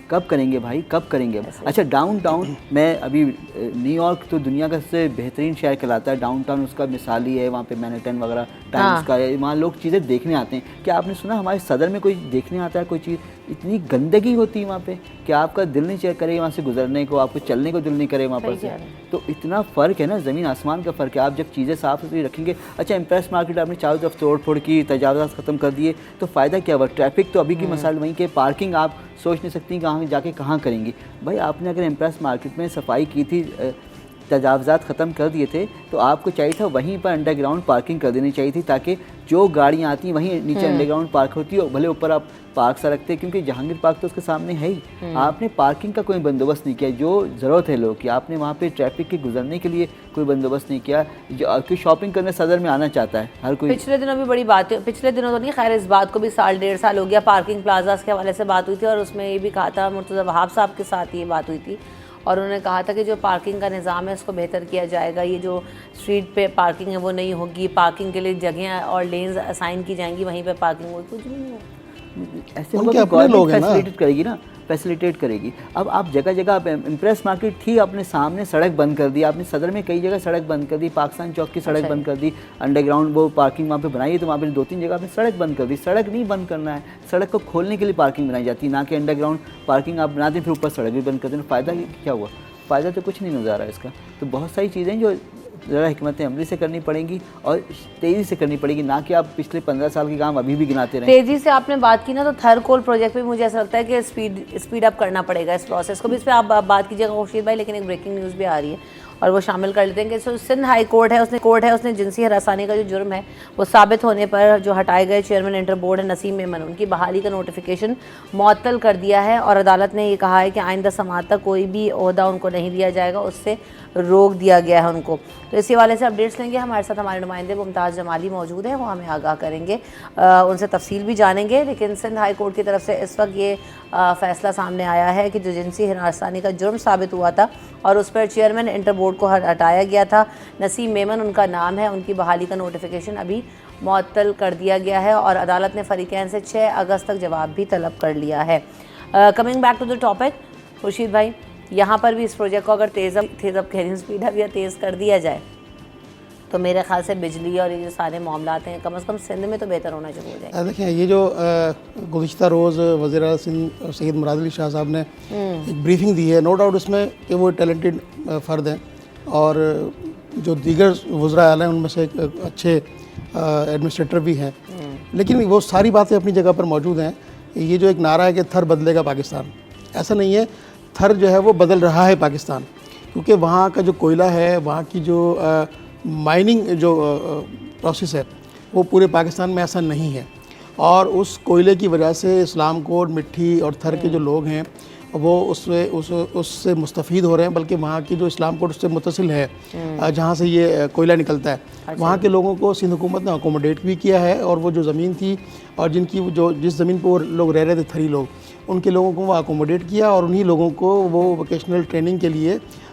کب کریں گے بھائی، کب کریں گے؟ اچھا ڈاؤن ٹاؤن میں ابھی نیو یارک تو دنیا کا سب سے بہترین شہر کہلاتا ہے، ڈاؤن ٹاؤن اس کا مثالی ہے، وہاں پہ مینہٹن وغیرہ ٹائمز کا ہے، وہاں لوگ چیزیں دیکھنے آتے ہیں. کیا آپ نے سنا ہمارے صدر میں کوئی دیکھنے آتا ہے کوئی چیز؟ اتنی گندگی ہوتی ہے وہاں پہ کہ آپ کا دل نہیں کرے وہاں سے گزرنے کو، آپ کو چلنے کو دل نہیں کرے وہاں پر سے. تو اتنا فرق ہے نا، زمین آسمان کا فرق ہے. آپ جب چیزیں صاف ستھری رکھیں گے. اچھا امپریس مارکیٹ آپ نے چاروں طرف توڑ پھوڑ کی، تجاوزات ختم کر دیے تو فائدہ کیا ہوا؟ ٹریفک تو ابھی کی مسائل وہیں کے، پارکنگ آپ سوچ نہیں سکتی کہاں جا کے کہاں کریں گی. بھائی آپ نے اگر امپریس مارکیٹ میں صفائی کی تھی، تجاوزات ختم کر دیے تھے، تو آپ کو چاہیے تھا وہیں پر انڈر گراؤنڈ پارکنگ کر دینی چاہیے تھی تاکہ جو گاڑیاں آتی ہیں وہیں نیچے انڈر گراؤنڈ پارک ہوتی ہے، بھلے اوپر آپ پارک سا رکھتے، کیونکہ جہانگیر پارک تو اس کے سامنے ہے ہی. آپ نے پارکنگ کا کوئی بندوبست نہیں کیا جو ضرورت ہے لوگ کی. آپ نے وہاں پہ ٹریفک کے گزرنے کے لیے کوئی بندوبست نہیں کیا. جو شاپنگ کرنے صدر میں آنا چاہتا ہے ہر کوئی. پچھلے دنوں بھی بڑی بات ہے، پچھلے دنوں تو نہیں خیر، اس بات کو بھی 1.5 سال ہو گیا، پارکنگ پلازاز کے حوالے سے بات ہوئی تھی اور اس میں یہ بھی کہا تھا، مرتضی وہاب صاحب کے ساتھ یہ بات ہوئی تھی اور انہوں نے کہا تھا کہ جو پارکنگ کا نظام ہے اس کو بہتر کیا جائے گا. یہ جو اسٹریٹ پہ پارکنگ ہے وہ نہیں ہوگی، پارکنگ کے لیے جگہیں اور لینز اسائن کی جائیں گی، وہیں پہ پارکنگ ہوگی. کچھ بھی نہیں ہوگا. ایسے گورنمنٹ فیسیلیٹیٹ کرے گی نا، فیسیلیٹیٹ کرے گی. اب آپ جگہ جگہ امپریس مارکیٹ تھی، اپنے سامنے سڑک بند کر دی. آپ نے صدر میں کئی جگہ سڑک بند کر دی، پاکستان چوک کی سڑک بند کر دی، انڈر گراؤنڈ وہ پارکنگ وہاں پہ بنائی ہے تو وہاں پہ 2-3 جگہ آپ نے سڑک بند کر دی. سڑک نہیں بند کرنا ہے، سڑک کو کھولنے کے لیے پارکنگ بنائی جاتی ہے، نہ کہ انڈر گراؤنڈ پارکنگ آپ بنا دیں پھر اوپر سڑک بھی بند کر دیں. فائدہ کیا ہوا؟ فائدہ تو کچھ نہیں نظر آ رہا ہے اس کا. تو بہت ساری چیزیں جو ذرا حکمت عملی سے کرنی پڑیں گی اور تیزی سے کرنی پڑے گی، نہ کہ آپ پچھلے 15 سال کے کام ابھی بھی گناتے رہیں. تیزی سے آپ نے بات کی نا، تو تھر کول پروجیکٹ پہ مجھے ایسا لگتا ہے کہ اسپیڈ اپ کرنا پڑے گا اس پروسیس کو بھی. اس پہ آپ بات کیجیے گا خورشید بھائی، لیکن ایک بریکنگ نیوز بھی آ رہی ہے اور وہ شامل کر لیتے ہیں کہ سندھ ہائی کورٹ ہے اس نے جنسی ہراسانی کا جو جرم ہے وہ ثابت ہونے پر جو ہٹائے گئے چیئرمین انٹر بورڈ ہے نسیم میمن، ان کی بحالی کا نوٹیفیکیشن معطل کر دیا ہے اور عدالت نے یہ کہا ہے کہ آئندہ سماعت تک کوئی بھی عہدہ ان کو نہیں دیا جائے گا، اس سے روک دیا گیا ہے ان کو. تو اسی حوالے سے اپڈیٹس لیں گے. ہمارے ساتھ ہمارے نمائندے ممتاز جمالی موجود ہیں، وہ ہمیں آگاہ کریں گے، ان سے تفصیل بھی جانیں گے. لیکن سندھ ہائی کورٹ کی طرف سے اس وقت یہ فیصلہ سامنے آیا ہے کہ جو جنسی ہراسانی کا جرم ثابت ہوا تھا اور اس پر چیئرمین انٹر بورڈ کو ہٹایا گیا تھا، نسیم میمن ان کا نام ہے، ان کی بحالی کا نوٹیفیکیشن ابھی معطل کر دیا گیا ہے اور عدالت نے فریقین سے 6 اگست تک جواب بھی طلب کر لیا ہے. Coming back to the topic, Khurshid بھائی، یہاں پر بھی اس پروجیکٹ کو اگر تیز اسپیڈ اب یا تیز کر دیا جائے تو میرے خیال سے بجلی اور یہ جو سارے معاملات ہیں کم از کم سندھ میں تو بہتر ہونا شروع ہو جائے. دیکھیں یہ جو گزشتہ روز وزیر اعلیٰ سندھ سید مراد علی شاہ صاحب نے ایک بریفنگ دی ہے، نو ڈاؤٹ اس میں کہ وہ ٹیلنٹڈ فرد ہیں اور جو دیگر وزراء اعلیٰ ہیں ان میں سے ایک اچھے ایڈمنسٹریٹر بھی ہیں، لیکن وہ ساری باتیں اپنی جگہ پر موجود ہیں. یہ جو ایک نعرہ ہے کہ تھر بدلے گا پاکستان، ایسا نہیں ہے. تھر جو ہے وہ بدل رہا ہے پاکستان، کیونکہ وہاں کا جو کوئلہ ہے، وہاں کی جو مائننگ جو پروسیس ہے وہ پورے پاکستان میں ایسا نہیں ہے، اور اس کوئلے کی وجہ سے اسلام کوٹ، مٹھی اور تھر کے جو لوگ ہیں وہ اس سے مستفید ہو رہے ہیں، بلکہ وہاں کی جو اسلام کوٹ اس سے متصل ہے جہاں سے یہ کوئلہ نکلتا ہے، وہاں کے لوگوں کو سندھ حکومت نے اکوموڈیٹ بھی کیا ہے، اور وہ جو زمین تھی اور جس زمین پہ وہ لوگ رہ رہے تھے تھری لوگ، ان کے لوگوں کو وہ اکوموڈیٹ کیا اور انہی لوگوں کو وہ ووکیشنل ٹریننگ کے لیے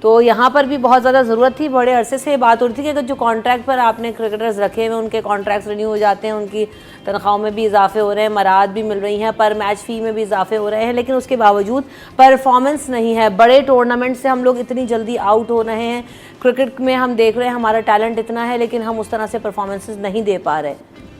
تو یہاں پر بھی بہت زیادہ ضرورت تھی. بڑے عرصے سے یہ بات ہو رہی تھی کہ اگر جو کانٹریکٹ پر آپ نے کرکٹرز رکھے ہوئے ان کے کانٹریکٹس رینیو ہو جاتے ہیں, ان کی تنخواہوں میں بھی اضافے ہو رہے ہیں, مراد بھی مل رہی ہیں, پر میچ فی میں بھی اضافے ہو رہے ہیں, لیکن اس کے باوجود پرفارمنس نہیں ہے. بڑے ٹورنامنٹ سے ہم لوگ اتنی جلدی آؤٹ ہو رہے ہیں. کرکٹ میں ہم دیکھ رہے ہیں ہمارا ٹیلنٹ اتنا ہے لیکن ہم اس طرح سے پرفارمنسز نہیں دے پا رہے.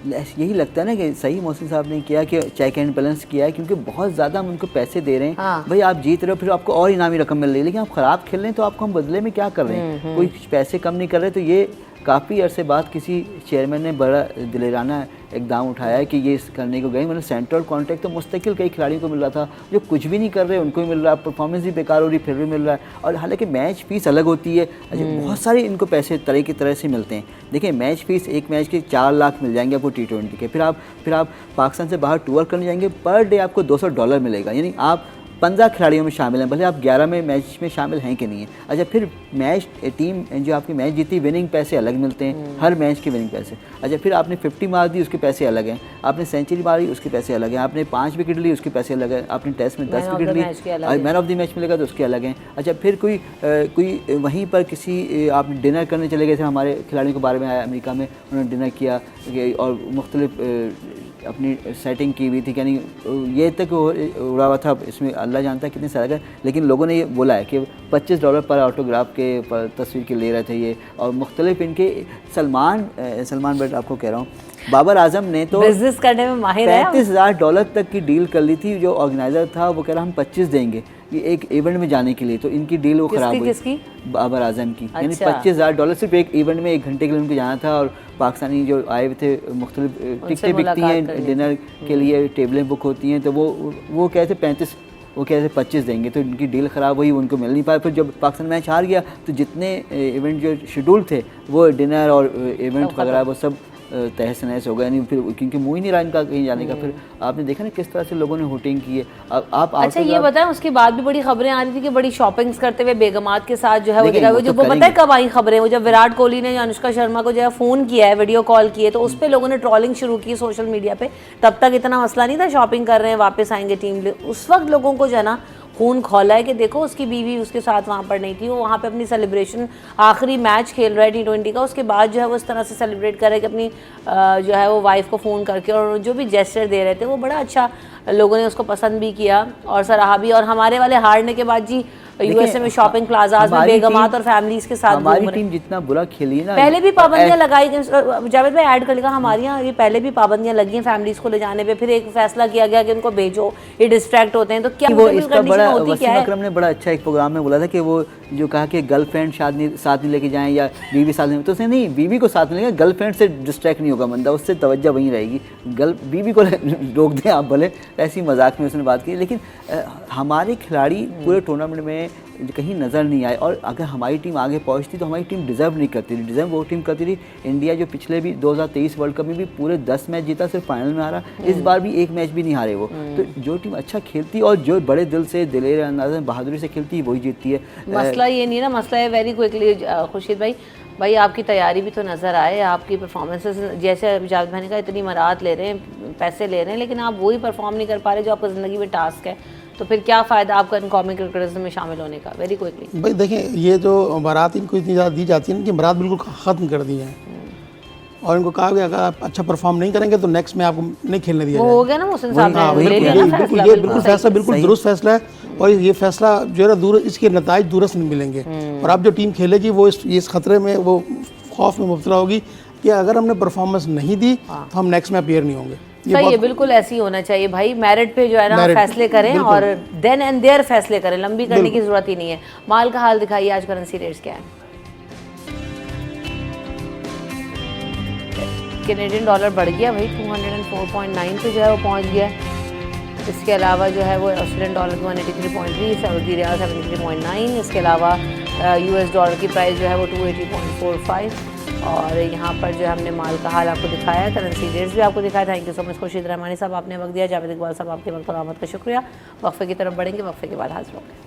یہی لگتا ہے نا کہ صحیح محسن صاحب نے کیا کہ چیک اینڈ بیلنس کیا ہے, کیونکہ بہت زیادہ ہم ان کو پیسے دے رہے ہیں. بھائی آپ جیت رہے ہو, پھر آپ کو اور انعامی رقم مل رہی ہے, لیکن آپ خراب کھیل رہے ہیں تو آپ کو ہم بدلے میں کیا کر رہے ہیں, کوئی پیسے کم نہیں کر رہے. تو یہ کافی عرصے بعد کسی چیئرمین نے بڑا دلیرانہ اقدام اٹھایا ہے کہ یہ کرنے کو گئے. مطلب سینٹرل کانٹریکٹ تو مستقل کئی کھلاڑیوں کو مل رہا تھا جو کچھ بھی نہیں کر رہے, ان کو بھی مل رہا ہے, پرفارمنس بھی بیکار ہو رہی پھر بھی مل رہا ہے. اور حالانکہ میچ فیس الگ ہوتی ہے, بہت سارے ان کو پیسے طرح سے ملتے ہیں. دیکھیں میچ فیس ایک میچ کے 4 لاکھ مل جائیں گے آپ کو T20 کے. پھر آپ پاکستان سے باہر ٹور کرنے جائیں گے, پر ڈے آپ کو $200 ملے گا. یعنی آپ 15 کھلاڑیوں میں شامل ہیں, بھلے آپ 11 میں میچ میں شامل ہیں کہ نہیں ہیں. اچھا پھر میچ ٹیم جو آپ کی میچ جیتی وننگ پیسے الگ ملتے ہیں, ہر میچ کے وننگ پیسے. اچھا پھر آپ نے 50 مار دی اس کے پیسے الگ ہیں, آپ نے سینچری ماری اس کے پیسے الگ ہیں, آپ نے 5 وکٹ لی اس کے پیسے الگ ہیں, آپ نے ٹیسٹ میں 10 وکٹ لی مین آف دی میچ ملے گا تو اس کے الگ ہیں. اچھا پھر کوئی وہیں پر کسی آپ ڈنر کرنے چلے گئے تھے, ہمارے کھلاڑیوں کے بارے میں آیا امریکہ میں, انہوں نے ڈنر کیا اور مختلف اپنی سیٹنگ کی ہوئی تھی, یعنی یہ تک اڑا ہوا تھا, اس میں اللہ جانتا ہے کتنے سارے. لیکن لوگوں نے یہ بولا ہے کہ $25 پر آٹوگراف کے پر تصویر کے لے رہے تھے یہ. اور مختلف ان کے سلمان بٹ آپ کو کہہ رہا ہوں, بابر اعظم نے تو بزنس کرنے میں ماہر ہے. $35,000 تک کی ڈیل کر لی تھی. جو آرگنائزر تھا وہ کہہ رہا ہم 25 دیں گے یہ ایک ایونٹ میں جانے کے لیے, تو ان کی ڈیل وہ خراب ہوئی. کس کی؟ بابر اعظم کی. یعنی $25,000 صرف ایک ایونٹ میں 1 گھنٹے کے لیے ان کو جانا تھا. اور پاکستانی جو آئے ہوئے تھے, مختلف ٹکٹیں بکتی ہیں ڈنر کے لیے, ٹیبلیں بک ہوتی ہیں, تو وہ کہتے 35, وہ کہتے 25 دیں گے. تو ان کی ڈیل خراب ہوئی, وہ ان کو مل نہیں پایا. پھر جب پاکستان میچ ہار گیا تو جتنے ایونٹ جو شیڈول تھے وہ ڈنر اور ایونٹ وغیرہ وہ سب تہس نہس ہو گئے. یعنی پھر کیونکہ منہ ہی نہیں رہا ان کا کہیں جانے کا. پھر آپ نے دیکھا نا کس طرح سے لوگوں نے ہوٹنگ کی ہے. آپ اچھا یہ بتائیں, اس کے بعد بھی بڑی خبریں آ رہی تھی کہ بڑی شاپنگز کرتے ہوئے بیگمات کے ساتھ جو ہے وہ جو پتہ ہے کب آئی خبریں, وہ جب وراٹ کوہلی نے انوشکا شرما کو جو ہے فون کیا ہے, ویڈیو کال کی ہے, تو اس پہ لوگوں نے ٹرولنگ شروع کی سوشل میڈیا پہ. تب تک اتنا مسئلہ نہیں تھا, شاپنگ کر رہے ہیں واپس آئیں گے ٹیم. اس وقت لوگوں کو جو ہے نا خون کھولا ہے کہ دیکھو اس کی بیوی اس کے ساتھ وہاں پر نہیں تھی, وہ وہاں پہ اپنی سیلیبریشن آخری میچ کھیل رہا ہے T20 کا, اس کے بعد جو ہے وہ اس طرح سے سیلیبریٹ کر رہے کہ اپنی جو ہے وہ وائف کو فون کر کے, اور جو بھی جیسچر دے رہے تھے وہ بڑا اچھا, لوگوں نے اس کو پسند بھی کیا اور سراہا بھی. اور ہمارے والے ہارنے کے بعد جی USA میں شاپنگ پلازاز میں بیگمات اور فیملیز کے ساتھ ہماری ٹیم جتنا برا کھیلی نا, پہلے بھی پابندیاں لگائی گئی. جاوید بھائی ایڈ کر لے گا, ہمارے یہاں یہ پہلے بھی پابندیاں لگی ہیں فیملیز کو لے جانے پہ. پھر ایک فیصلہ کیا گیا کہ ان کو بھیجو, یہ ڈسٹریکٹ ہوتے ہیں. تو کیا وہ اس کا بڑا وسیم اکرم نے بڑا اچھا ایک پروگرام میں بولا تھا کہ وہ جو کہا کہ گرل فرینڈ ساتھ نہیں لے کے جائیں یا بیوی ساتھ نہیں, تو اس نے نہیں, بیوی کو ساتھ میں لے گا, گرل فرینڈ سے ڈسٹریکٹ نہیں ہوگا بندہ, اس سے توجہ وہیں رہے گی. بیوی کو روک دیں آپ بھلے, ایسی مذاق میں اس نے بات کی. لیکن ہمارے کھلاڑی پورے ٹورنامنٹ میں کہیں نظر نہیں آئے. اور اگر ہماری ٹیم آگے پہنچتی تو ہماری ٹیم ڈیزرو نہیں کرتی تھی. ڈیزرو وہ ٹیم کرتی تھی انڈیا جو پچھلے بھی 2023 ورلڈ کپ میں بھی پورے 10 میچ جیتا, صرف فائنل میں ہارا. اس بار بھی ایک میچ بھی نہیں ہارے وہ. تو جو ٹیم اچھا کھیلتی اور جو بڑے دل سے دلیر انداز میں بہادری سے کھیلتی وہی جیتتی ہے. مسئلہ یہ نہیں نا, مسئلہ ہے ویری کوئکلی خورشید بھائی آپ کی تیاری بھی تو نظر آئے, آپ کی پرفارمنسز جیسے جاوید بھائی نے کہا اتنی مراد لے رہے ہیں, پیسے لے رہے ہیں, لیکن آپ وہی پرفارم نہیں کر پا رہے جو آپ کو زندگی میں ٹاسک ہے. تو پھر کیا فائدہ آپ کا ان قومی کرکٹرزم میں شامل ہونے کا. ویری کوئکلی بھائی دیکھیں, یہ جو برات ان کو اتنی زیادہ دی جاتی ہے ان کی برات بالکل ختم کر دی ہیں, اور ان کو کہا کہ اگر آپ اچھا پرفارم نہیں کریں گے تو نیکسٹ میں آپ کو نہیں کھیلنے دیا جائے. ہو گیا نا محسن صاحب نے لے لیا نا فیصلہ. یہ بالکل فیصلہ بالکل درست فیصلہ ہے, اور یہ فیصلہ جو ہے نا دور اس کے نتائج درست نہیں ملیں گے. اور اب جو ٹیم کھیلے گی وہ اس خطرے میں, وہ خوف میں مبتلا ہوگی کہ اگر ہم نے پرفارمنس نہیں دی تو ہم نیکسٹ میں اپیئر نہیں ہوں گے. صحیح ہے, بالکل ایسے ہی ہونا چاہیے بھائی. میرٹ پہ جو ہے نا فیصلے کریں اور دین اینڈ دیئر فیصلے کریں, لمبی کرنے کی ضرورت ہی نہیں ہے. مال کا حال دکھائیے, آج کرنسی ریٹس کیا ہیں. کینیڈین ڈالر بڑھ گیا بھائی, 204.9 پہ جو ہے وہ پہنچ گیا. اس کے علاوہ جو ہے وہ آسٹریلین ڈالر کی 183.3, سعودی ریال 73.9. اس کے علاوہ US ڈالر کی پرائس جو ہے وہ 280.45. اور یہاں پر جو ہم نے مال کا حال آپ کو دکھایا ہے, کرنسی ریٹس بھی آپ کو دکھایا. تھینک یو سو مچ خورشید رحمانی صاحب, آپ نے وقت دیا. جاوید اقبال صاحب آپ کے وقت اور آمد کا شکریہ. وقفے کی طرف بڑھیں گے, وقفے کے بعد حاضر ہوں گے.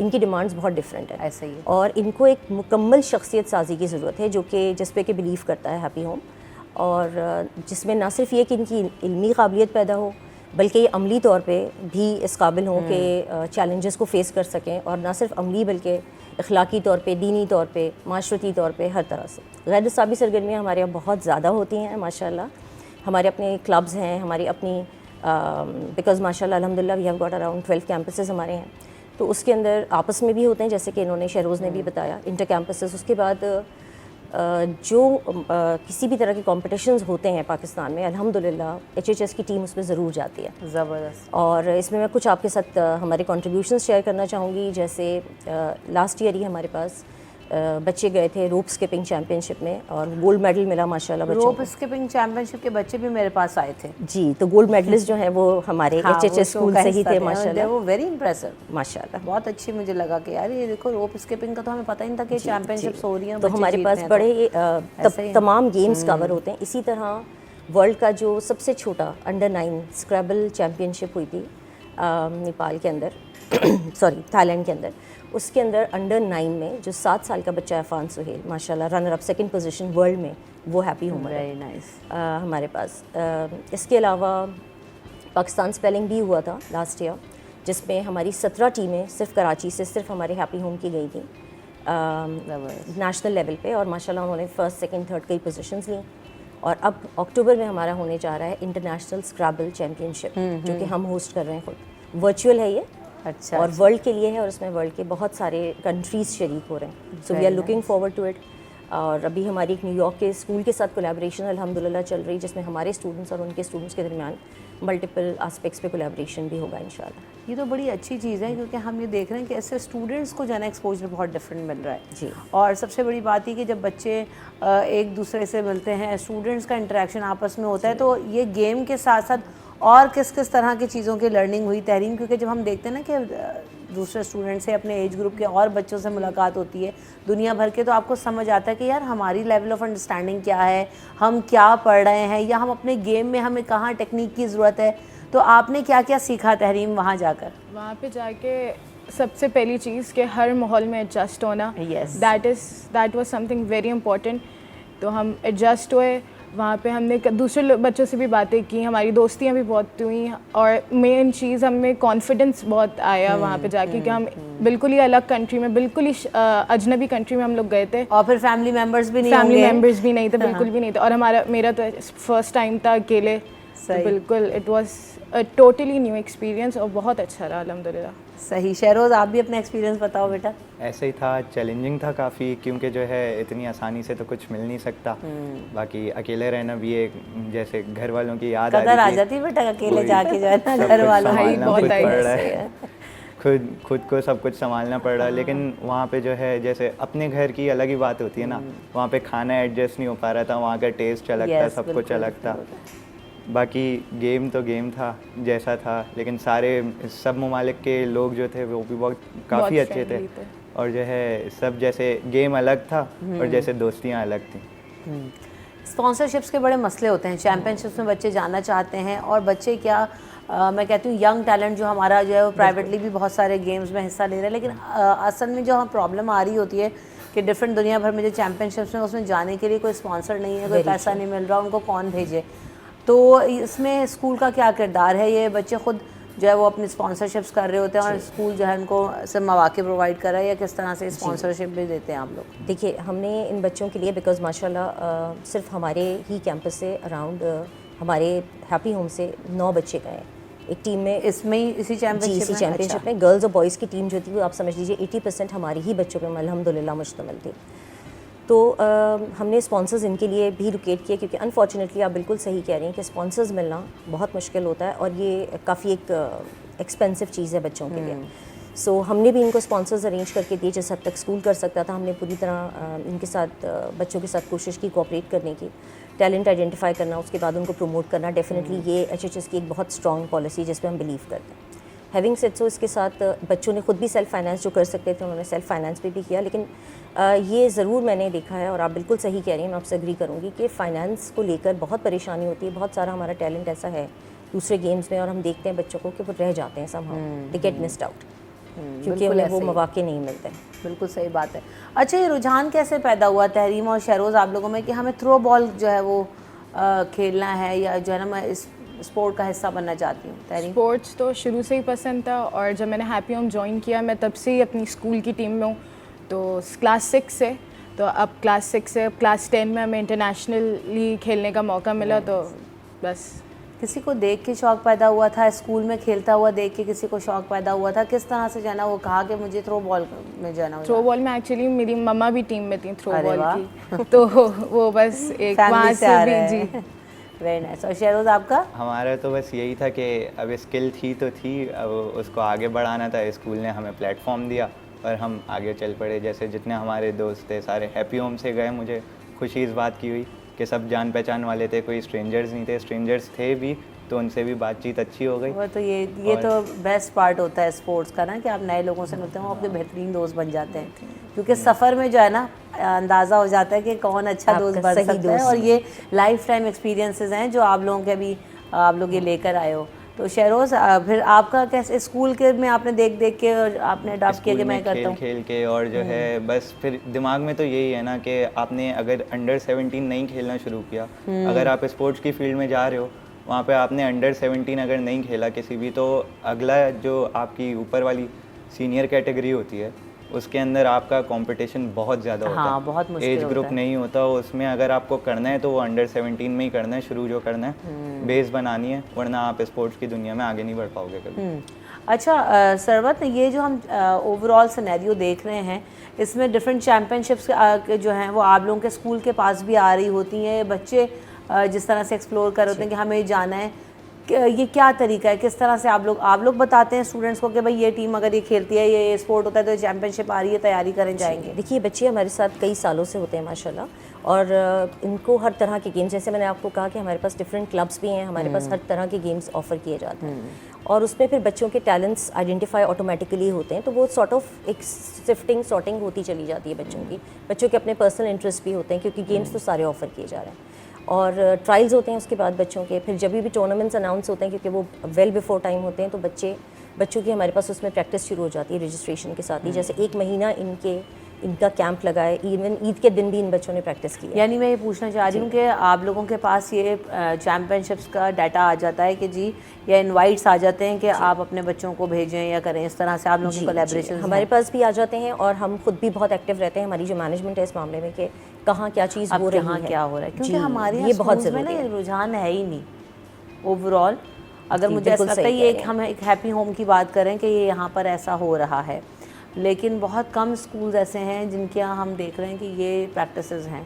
ان کی ڈیمانڈز بہت ڈفرینٹ ہیں. ایسا ہی ہے. اور ان کو ایک مکمل شخصیت سازی کی ضرورت ہے جو کہ جس پہ کہ بلیو کرتا ہے ہیپی ہوم, اور جس میں نہ صرف یہ کہ ان کی علمی قابلیت پیدا ہو بلکہ یہ عملی طور پہ بھی اس قابل ہوں کہ چیلنجز کو فیس کر سکیں, اور نہ صرف عملی بلکہ اخلاقی طور پہ, دینی طور پہ, معاشرتی طور پہ, ہر طرح سے. غیر نصابی سرگرمیاں ہمارے یہاں بہت زیادہ ہوتی ہیں ماشاء اللہ. ہمارے اپنے کلبز ہیں, ہماری اپنی بیکاز ماشاء اللہ الحمد للہ we have got around 12 campuses ہمارے ہیں, تو اس کے اندر آپس میں بھی ہوتے ہیں جیسے کہ انہوں نے شہروز نے بھی بتایا, انٹر کیمپسز. اس کے بعد جو کسی بھی طرح کے کمپٹیشنز ہوتے ہیں پاکستان میں الحمدللہ HHS کی ٹیم اس میں ضرور جاتی ہے. زبردست. اور اس میں کچھ آپ کے ساتھ ہمارے کنٹریبیوشنز شیئر کرنا چاہوں گی. جیسے لاسٹ ایئر ہی ہمارے پاس بچے گئے تھے روپ اسکپنگ چیمپئن شپ میں اور گولڈ میڈل ملا ماشاء اللہ بچوں کو. روپ اسکپنگ چیمپئن شپ کے بچے بھی میرے پاس آئے تھے. جی, تو گولڈ میڈلسٹ جو ہیں وہ ہمارے HHS اسکول سے ہی تھے ماشاء اللہ. وہ ویری امپریسو ماشاء اللہ, بہت اچھی مجھے لگا کہ یار یہ دیکھو روپ اسکپنگ کا تو ہمیں پتہ ہی نہیں تھا کہ چیمپئن شپس ہو رہی ہیں. تو ہمارے پاس بڑے تمام گیمز کور ہوتے ہیں. اسی طرح ورلڈ کا جو سب سے چھوٹا انڈر 9 اسکریبل چیمپئن شپ ہوئی تھی نیپال کے اندر, سوری تھائی لینڈ کے اندر, اس کے اندر انڈر 9 میں جو 7 سال کا بچہ ہے عفان سہیل ماشاء اللہ runner up 2nd position world میں, وہ ہیپی ہوم ہے ہمارے پاس. اس کے علاوہ پاکستان اسپیلنگ بھی ہوا تھا لاسٹ ایئر جس میں ہماری 17 ٹیمیں صرف کراچی سے صرف ہمارے ہیپی ہوم کی گئی تھیں نیشنل لیول پہ, اور ماشاء اللہ انہوں نے 1st, 2nd, 3rd کئی پوزیشنز لیں. اور اب اکتوبر میں ہمارا ہونے جا رہا ہے انٹرنیشنل اسکرابل چیمپئن شپ جو کہ ہم ہوسٹ کر رہے ہیں خود. ورچوئل ہے یہ, اچھا, اور ورلڈ کے لیے ہے, اور اس میں ورلڈ کے بہت سارے کنٹریز شریک ہو رہے ہیں. So we are looking forward to it. اور ابھی ہماری ایک نیو یارک کے اسکول کے ساتھ کولیبریشن الحمدللہ چل رہی جس میں ہمارے اسٹوڈنٹس اور ان کے اسٹوڈنٹس کے درمیان ملٹیپل آسپیکٹس پہ کولیبریشن بھی ہوگا انشاءاللہ. یہ تو بڑی اچھی چیز ہے کیونکہ ہم یہ دیکھ رہے ہیں کہ ایسے اسٹوڈنٹس کو جو ہے نا ایکسپوجر بہت ڈفرینٹ مل رہا ہے. جی, اور سب سے بڑی بات یہ کہ جب بچے ایک دوسرے سے ملتے ہیں, اسٹوڈنٹس کا انٹریکشن آپس میں ہوتا ہے, تو یہ گیم کے ساتھ ساتھ اور کس کس طرح کی چیزوں کی لرننگ ہوئی, تحریم. کیونکہ جب ہم دیکھتے ہیں نا کہ دوسرے اسٹوڈنٹ سے اپنے ایج گروپ کے اور بچوں سے ملاقات ہوتی ہے دنیا بھر کے, تو آپ کو سمجھ آتا ہے کہ یار ہماری لیول آف انڈرسٹینڈنگ کیا ہے, ہم کیا پڑھ رہے ہیں, یا ہم اپنے گیم میں ہمیں کہاں ٹیکنیک کی ضرورت ہے. تو آپ نے کیا کیا سیکھا تحریم وہاں جا کر؟ وہاں پہ جا کے سب سے پہلی چیز کہ ہر ماحول میں ایڈجسٹ ہونا, that was some thing very important. تو ہم ایڈجسٹ ہوئے وہاں پہ, ہم نے دوسرے بچوں سے بھی باتیں کی, ہماری دوستیاں بھی بہت ہوئیں, اور مین چیز ہمیں کانفیڈنس بہت آیا وہاں پہ جا کے کہ ہم بالکل ہی الگ کنٹری میں, بالکل ہی اجنبی کنٹری میں ہم لوگ گئے تھے. اور پھر فیملی ممبرز بھی نہیں تھے, بالکل بھی نہیں تھے. اور میرا تو فرسٹ ٹائم تھا اکیلے, بالکل it was totally new experience, اور بہت اچھا رہا الحمدللہ. صحیح. شہروز آپ بھی اپنا ایکسپیرینس بتاؤ بیٹا. ایسے ہی تھا, چیلنجنگ تھا کافی, کیونکہ جو ہے اتنی آسانی سے تو کچھ مل نہیں سکتا. باقی اکیلے رہنا بھی ایک جیسے گھر والوں کی یاد آ جاتی بیٹا اکیلے جا کے جو ہے نا گھر والوں خود کو سب کچھ سنبھالنا پڑ رہا ہے. لیکن وہاں پہ جو ہے جیسے اپنے گھر کی الگ ہی بات ہوتی ہے نا, وہاں پہ کھانا ایڈجسٹ نہیں ہو پا رہا تھا, وہاں کا ٹیسٹ الگ تھا, سب کچھ الگ تھا. باقی گیم تو گیم تھا جیسا تھا, لیکن سب ممالک کے لوگ جو تھے وہ بھی کافی اچھے تھے, اور جو ہے سب جیسے گیم الگ تھا اور جیسے دوستیاں الگ تھیں. اسپانسرشپس کے بڑے مسئلے ہوتے ہیں, چیمپئن شپس میں بچے جانا چاہتے ہیں, اور بچے کیا میں کہتی ہوں ینگ ٹیلنٹ جو ہمارا جو ہے وہ پرائیویٹلی بھی بہت سارے گیمز میں حصہ لے رہے ہیں, لیکن اصل میں جو پرابلم آ رہی ہوتی ہے کہ ڈفرینٹ دنیا بھر میں جو چیمپئن شپس میں اس میں جانے کے لیے کوئی اسپانسر نہیں ہے, کوئی پیسہ نہیں مل رہا, ان کو کون بھیجے. تو اس میں اسکول کا کیا کردار ہے؟ یہ بچے خود جو ہے وہ اپنی اسپانسرشپس کر رہے ہوتے ہیں اور اسکول جو ہے ان کو سب مواقع پرووائڈ کر رہا ہے, یا کس طرح سے اسپانسرشپ بھی دیتے ہیں آپ لوگ؟ دیکھیے ہم نے ان بچوں کے لیے بیکاز ماشاء اللہ صرف ہمارے ہی کیمپس سے اراؤنڈ ہمارے ہیپی ہوم سے 9 بچے گئے ہیں ایک ٹیم میں. اس میں اسی چیمپئن شپ میں گرلز اور بوائز کی ٹیم جو تھی وہ آپ سمجھ لیجیے 80% ہماری ہی بچوں پہ الحمدللہ مشتمل تھی. تو ہم نے اسپانسرز ان کے لیے بھی لوکیٹ کیے, کیونکہ انفارچونیٹلی آپ بالکل صحیح کہہ رہی ہیں کہ اسپانسرز ملنا بہت مشکل ہوتا ہے, اور یہ کافی ایک ایکسپینسو چیز ہے بچوں کے لیے. سو ہم نے بھی ان کو اسپانسرز ارینج کر کے دیے جس حد تک اسکول کر سکتا تھا. ہم نے پوری طرح ان کے ساتھ بچوں کے ساتھ کوشش کی کوآپریٹ کرنے کی, ٹیلنٹ آئیڈینٹیفائی کرنا, اس کے بعد ان کو پروموٹ کرنا. ڈیفینیٹلی یہ HHS کی ایک بہت اسٹرانگ پالیسی جس پہ ہم بلیو کرتے ہیں. ہیونگ سیڈ سو اس کے ساتھ بچوں نے خود بھی سیلف فائنانس جو کر سکتے تھے انہوں نے سیلف فائنانس پہ بھی کیا. لیکن یہ ضرور میں نے دیکھا ہے, اور آپ بالکل صحیح کہہ رہی ہیں, میں آپ سے اگری کروں گی کہ فائنانس کو لے کر بہت پریشانی ہوتی ہے. بہت سارا ہمارا ٹیلنٹ ایسا ہے دوسرے گیمز میں, اور ہم دیکھتے ہیں بچوں کو کہ وہ رہ جاتے ہیں somehow, they get missed out. کیونکہ انہیں وہ مواقع نہیں ملتے. بالکل صحیح بات ہے. اچھا یہ رجحان کیسے پیدا ہوا تحریم اور شہروز آپ لوگوں میں کہ ہمیں تھرو بال جو ہے وہ کھیلنا ہے یا جو ہے نا میں اس اسپورٹ کا حصہ بننا چاہتی ہوں؟ تحریم اسپورٹس تو شروع سے ہی پسند تھا اور جب میں نے ہیپی ہوم جوائن کیا میں تب سے ہی اپنی اسکول کی ٹیم میں ہوں. تو کلاس 6 سے تو اب کلاس 6 سے کلاس 10 میں ہمیں انٹرنیشنلی کھیلنے کا موقع ملا. تو بس کسی کو دیکھ کے شوق پیدا ہوا تھا اسکول میں کھیلتا ہوا دیکھ کے کسی کو شوق پیدا ہوا تھا؟ کس طرح سے جانا وہ کہا کہ مجھے تھرو بال میں جانا؟ تھرو بال میں ایکچولی میری مما بھی ٹیم میں تھیں تھرو بال کی, تو وہ بس ایک وہاں سے بھی. جی ویری نائس. اور شہروز آپ کا؟ ہمارا تو بس یہی تھا کہ اب اسکل تھی تو تھی, اب اس کو آگے بڑھانا تھا. اسکول نے ہمیں پلیٹ فارم دیا اور ہم آگے چل پڑے. جیسے جتنے ہمارے دوست تھے سارے ہیپی ہوم سے گئے. مجھے خوشی اس بات کی ہوئی کہ سب جان پہچان والے تھے, کوئی اسٹرینجرز نہیں تھے. اسٹرینجرز تھے بھی تو ان سے بھی بات چیت اچھی ہو گئی. وہ تو یہ تو بیسٹ پارٹ ہوتا ہے اسپورٹس کا نا, کہ آپ نئے لوگوں سے ملتے ہیں وہ اپنے بہترین دوست بن جاتے ہیں. کیونکہ سفر میں جو ہے نا اندازہ ہو جاتا ہے کہ کون اچھا دوست بن سکتا ہے, اور یہ لائف ٹائم ایکسپیرینسز ہیں جو آپ لوگوں کے ابھی آپ لوگ یہ لے کر آئے ہو. تو شہروز پھر آپ کا کیسے اسکول کے میں آپ نے دیکھ کے اور آپ نے اڈاپٹ کیا کہ میں کرتا ہوں کھیل کے, اور جو ہے بس پھر دماغ میں تو یہی ہے نا کہ آپ نے اگر انڈر 17 نہیں کھیلنا شروع کیا, اگر آپ اسپورٹس کی فیلڈ میں جا رہے ہو وہاں پہ آپ نے انڈر 17 اگر نہیں کھیلا کسی بھی, تو اگلا جو آپ کی اوپر والی سینئر کیٹیگری ہوتی ہے اس کے اندر آپ کا کمپٹیشن بہت زیادہ ہوتا ہے. بہت مشکل ایج گروپ نہیں ہوتا اس میں. اگر آپ کو کرنا ہے تو وہ انڈر 17 میں ہی کرنا ہے شروع, جو کرنا ہے بیس بنانی ہے, ورنہ آپ اسپورٹس کی دنیا میں آگے نہیں بڑھ پاؤ گے کبھی. اچھا سروت, یہ جو ہم اوور آل سینیریو دیکھ رہے ہیں اس میں ڈفرینٹ چیمپئن شپس جو ہیں وہ آپ لوگوں کے اسکول کے پاس بھی آ رہی ہوتی ہیں. بچے جس طرح سے ایکسپلور کر ہوتے ہیں کہ ہمیں جانا ہے, یہ کیا طریقہ ہے, کس طرح سے آپ لوگ بتاتے ہیں اسٹوڈنٹس کو کہ بھائی یہ ٹیم اگر یہ کھیلتی ہے, یہ اسپورٹ ہوتا ہے تو چیمپئن شپ آ رہی ہے, تیاری کریں جائیں گے؟ دیکھیے بچے ہمارے ساتھ کئی سالوں سے ہوتے ہیں ماشاءاللہ, اور ان کو ہر طرح کے گیمز, جیسے میں نے آپ کو کہا کہ ہمارے پاس ڈفرینٹ کلبس بھی ہیں, ہمارے پاس ہر طرح کے گیمز آفر کیے جاتے ہیں, اور اس میں پھر بچوں کے ٹیلنٹس آئیڈینٹیفائی آٹومیٹکلی ہوتے ہیں. تو وہ سارٹ آف ایک سفٹنگ سارٹنگ ہوتی چلی جاتی ہے بچوں کی. بچوں کے اپنے پرسنل انٹرسٹ بھی ہوتے ہیں کیونکہ گیمز تو سارے آفر کیے جا رہے ہیں, اور ٹرائلز ہوتے ہیں اس کے بعد بچوں کے. پھر جب بھی ٹورنامنٹس اناؤنس ہوتے ہیں کیونکہ وہ ویل بیفور ٹائم ہوتے ہیں, تو بچوں کی ہمارے پاس اس میں پریکٹس شروع ہو جاتی ہے رجسٹریشن کے ساتھ ہی. جیسے 1 مہینہ ان کا کیمپ لگا ہے, ایون عید کے دن بھی ان بچوں نے پریکٹس کی ہے. یعنی میں یہ پوچھنا چاہ رہی ہوں کہ آپ لوگوں کے پاس یہ چیمپئن شپس کا ڈیٹا آ جاتا ہے کہ جی, یا انوائٹس آ جاتے ہیں کہ آپ اپنے بچوں کو بھیجیں یا کریں, اس طرح سے آپ لوگوں کی کولیبریشن ہمارے پاس بھی آ جاتے ہیں, اور ہم خود بھی بہت ایکٹیو رہتے ہیں. ہماری جو مینجمنٹ ہے اس معاملے میں کہ کہاں کیا چیز ہو رہی ہے, کیا ہو رہا ہے, کیونکہ ہمارے یہ بہت میں نا رجحان ہے ہی نہیں اوور آل. اگر مجھے ایسا لگتا ہے یہ ہم ایک ہیپی ہوم کی بات کریں کہ یہ یہاں پر ایسا ہو رہا ہے, لیکن بہت کم اسکولز ایسے ہیں جن کے یہاں ہم دیکھ رہے ہیں کہ یہ پریکٹسز ہیں.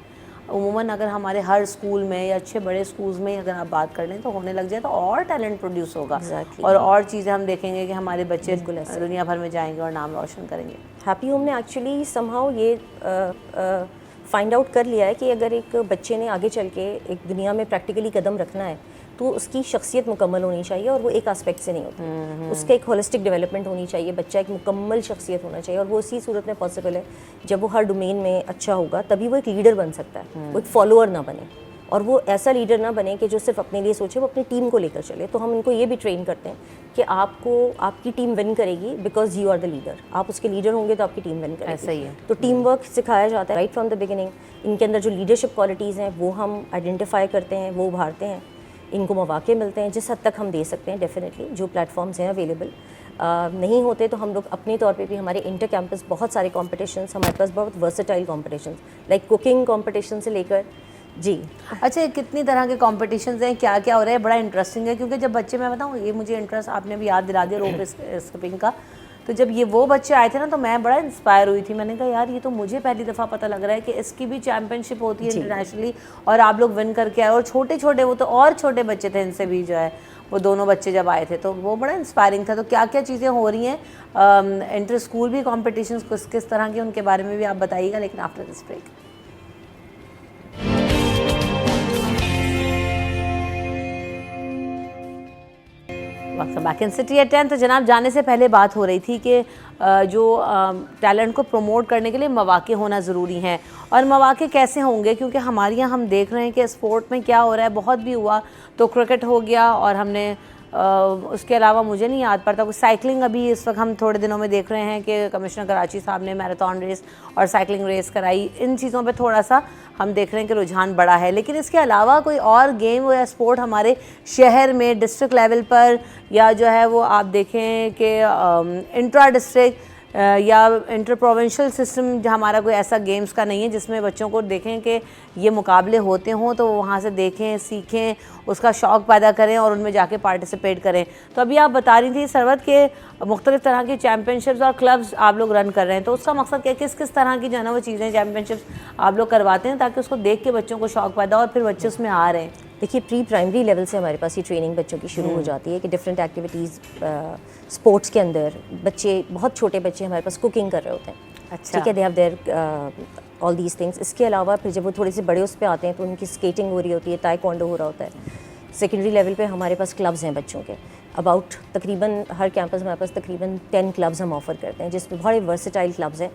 عموماً اگر ہمارے ہر اسکول میں یا اچھے بڑے اسکولز میں اگر آپ بات کر لیں تو ہونے لگ جائے تو اور ٹیلنٹ پروڈیوس ہوگا, اور چیزیں ہم دیکھیں گے کہ ہمارے بچے دنیا بھر میں جائیں گے اور نام روشن کریں گے. ہیپی ہوم نے ایکچولی سم ہاؤ یہ فائنڈ آؤٹ کر لیا ہے کہ اگر ایک بچے نے آگے چل کے ایک دنیا میں پریکٹیکلی قدم رکھنا ہے تو اس کی شخصیت مکمل ہونی چاہیے, اور وہ ایک آسپیکٹ سے نہیں ہوتی. اس کا ایک ہولسٹک ڈیولپمنٹ ہونی چاہیے, بچہ ایک مکمل شخصیت ہونا چاہیے, اور وہ اسی صورت میں پاسبل ہے جب وہ ہر ڈومین میں اچھا ہوگا تبھی وہ ایک لیڈر بن سکتا ہے. وہ ایک فالوور نہ بنے, اور وہ ایسا لیڈر نہ بنے کہ جو صرف اپنے لیے سوچے, وہ اپنی ٹیم کو لے کر چلے. تو ہم ان کو یہ بھی ٹرین کرتے ہیں کہ آپ کی ٹیم ون کرے گی because you are the leader. آپ اس کے لیڈر ہوں گے تو آپ کی ٹیم ون کرے گی. ایسا ہی ہے. تو ٹیم ورک سکھایا جاتا ہے رائٹ فرام دا بگننگ. ان کے اندر جو لیڈرشپ کوالٹیز ہیں وہ ہم آئیڈینٹیفائی کرتے ہیں, وہ ابھارتے ہیں. ان کو مواقع ملتے ہیں جس حد تک ہم دے سکتے ہیں. ڈیفینیٹلی جو پلیٹ فارمز ہیں اویلیبل نہیں ہوتے تو ہم لوگ اپنے طور پہ بھی, ہمارے انٹر کیمپس بہت سارے کمپٹیشنس, ہمارے پاس بہت versatile competitions like cooking competition سے لے کر. جی اچھا, کتنی طرح کے کمپٹیشنز ہیں, کیا کیا ہو رہا ہے؟ بڑا انٹرسٹنگ ہے, کیونکہ جب بچے, میں بتاؤں یہ مجھے انٹرسٹ آپ نے بھی یاد دلا دیا روپ اسکپنگ کا, تو جب یہ وہ بچے آئے تھے نا تو میں بڑا انسپائر ہوئی تھی. میں نے کہا یار یہ تو مجھے پہلی دفعہ پتہ لگ رہا ہے کہ اس کی بھی چیمپئن شپ ہوتی ہے انٹرنیشنلی, اور آپ لوگ ون کر کے آئے, اور چھوٹے وہ تو اور چھوٹے بچے تھے ان سے بھی جو ہے, وہ دونوں بچے جب آئے تھے تو وہ بڑا انسپائرنگ تھا. تو کیا کیا چیزیں ہو رہی ہیں انٹر اسکول بھی کمپٹیشنز کس طرح کے, ان کے بارے میں بھی آپ بتائیے گا, لیکن آفٹر دس بریک. وقت بیک ان سٹی ایٹ 10. تو جناب جانے سے پہلے بات ہو رہی تھی کہ جو ٹیلنٹ کو پروموٹ کرنے کے لیے مواقع ہونا ضروری ہیں, اور مواقع کیسے ہوں گے, کیونکہ ہمارے یہاں ہم دیکھ رہے ہیں کہ اسپورٹ میں کیا ہو رہا ہے. بہت بھی ہوا تو کرکٹ ہو گیا, اور ہم نے اس کے علاوہ مجھے نہیں یاد پڑتا کوئی سائیکلنگ. ابھی اس وقت ہم تھوڑے دنوں میں دیکھ رہے ہیں کہ کمشنر کراچی صاحب نے میراتھن ریس اور سائیکلنگ ریس کرائی. ان چیزوں پہ تھوڑا سا ہم دیکھ رہے ہیں کہ رجحان بڑا ہے. لیکن اس کے علاوہ کوئی اور گیم یا اسپورٹ ہمارے شہر میں ڈسٹرکٹ لیول پر یا جو ہے وہ آپ دیکھیں کہ انٹرا ڈسٹرکٹ یا انٹر پروونشل سسٹم ہمارا کوئی ایسا گیمز کا نہیں ہے جس میں بچوں کو دیکھیں کہ یہ مقابلے ہوتے ہوں تو وہاں سے دیکھیں, سیکھیں, اس کا شوق پیدا کریں اور ان میں جا کے پارٹیسپیٹ کریں. تو ابھی آپ بتا رہی تھی سرورت کے مختلف طرح کی چیمپئن شپس اور کلبز آپ لوگ رن کر رہے ہیں, تو اس کا مقصد کیا, کس کس طرح کی جو ہے نا وہ چیزیں چیمپئن شپس آپ لوگ کرواتے ہیں تاکہ اس کو دیکھ کے بچوں کو شوق پیدا ہو اور پھر بچے اس میں آ رہے ہیں؟ دیکھیے پری پرائمری لیول سے ہمارے پاس یہ ٹریننگ بچوں کی شروع ہو جاتی ہے کہ ڈفرینٹ ایکٹیویٹیز اسپورٹس کے اندر. بچے بہت چھوٹے بچے ہمارے پاس کوکنگ کر رہے ہوتے ہیں, اچھا ٹھیک ہے, they have there all these things. اس کے علاوہ پھر جب وہ تھوڑے سے بڑے اس پہ آتے ہیں تو ان کی اسکیٹنگ ہو رہی ہوتی ہے, تائیکوانڈو ہو رہا ہوتا ہے. سیکنڈری لیول پہ ہمارے پاس کلبز ہیں بچوں کے, اباؤٹ تقریباً ہر کیمپس میں ہمارے پاس تقریباً 10 کلبز ہم آفر کرتے ہیں, جس میں بڑے ورسٹائل کلبز ہیں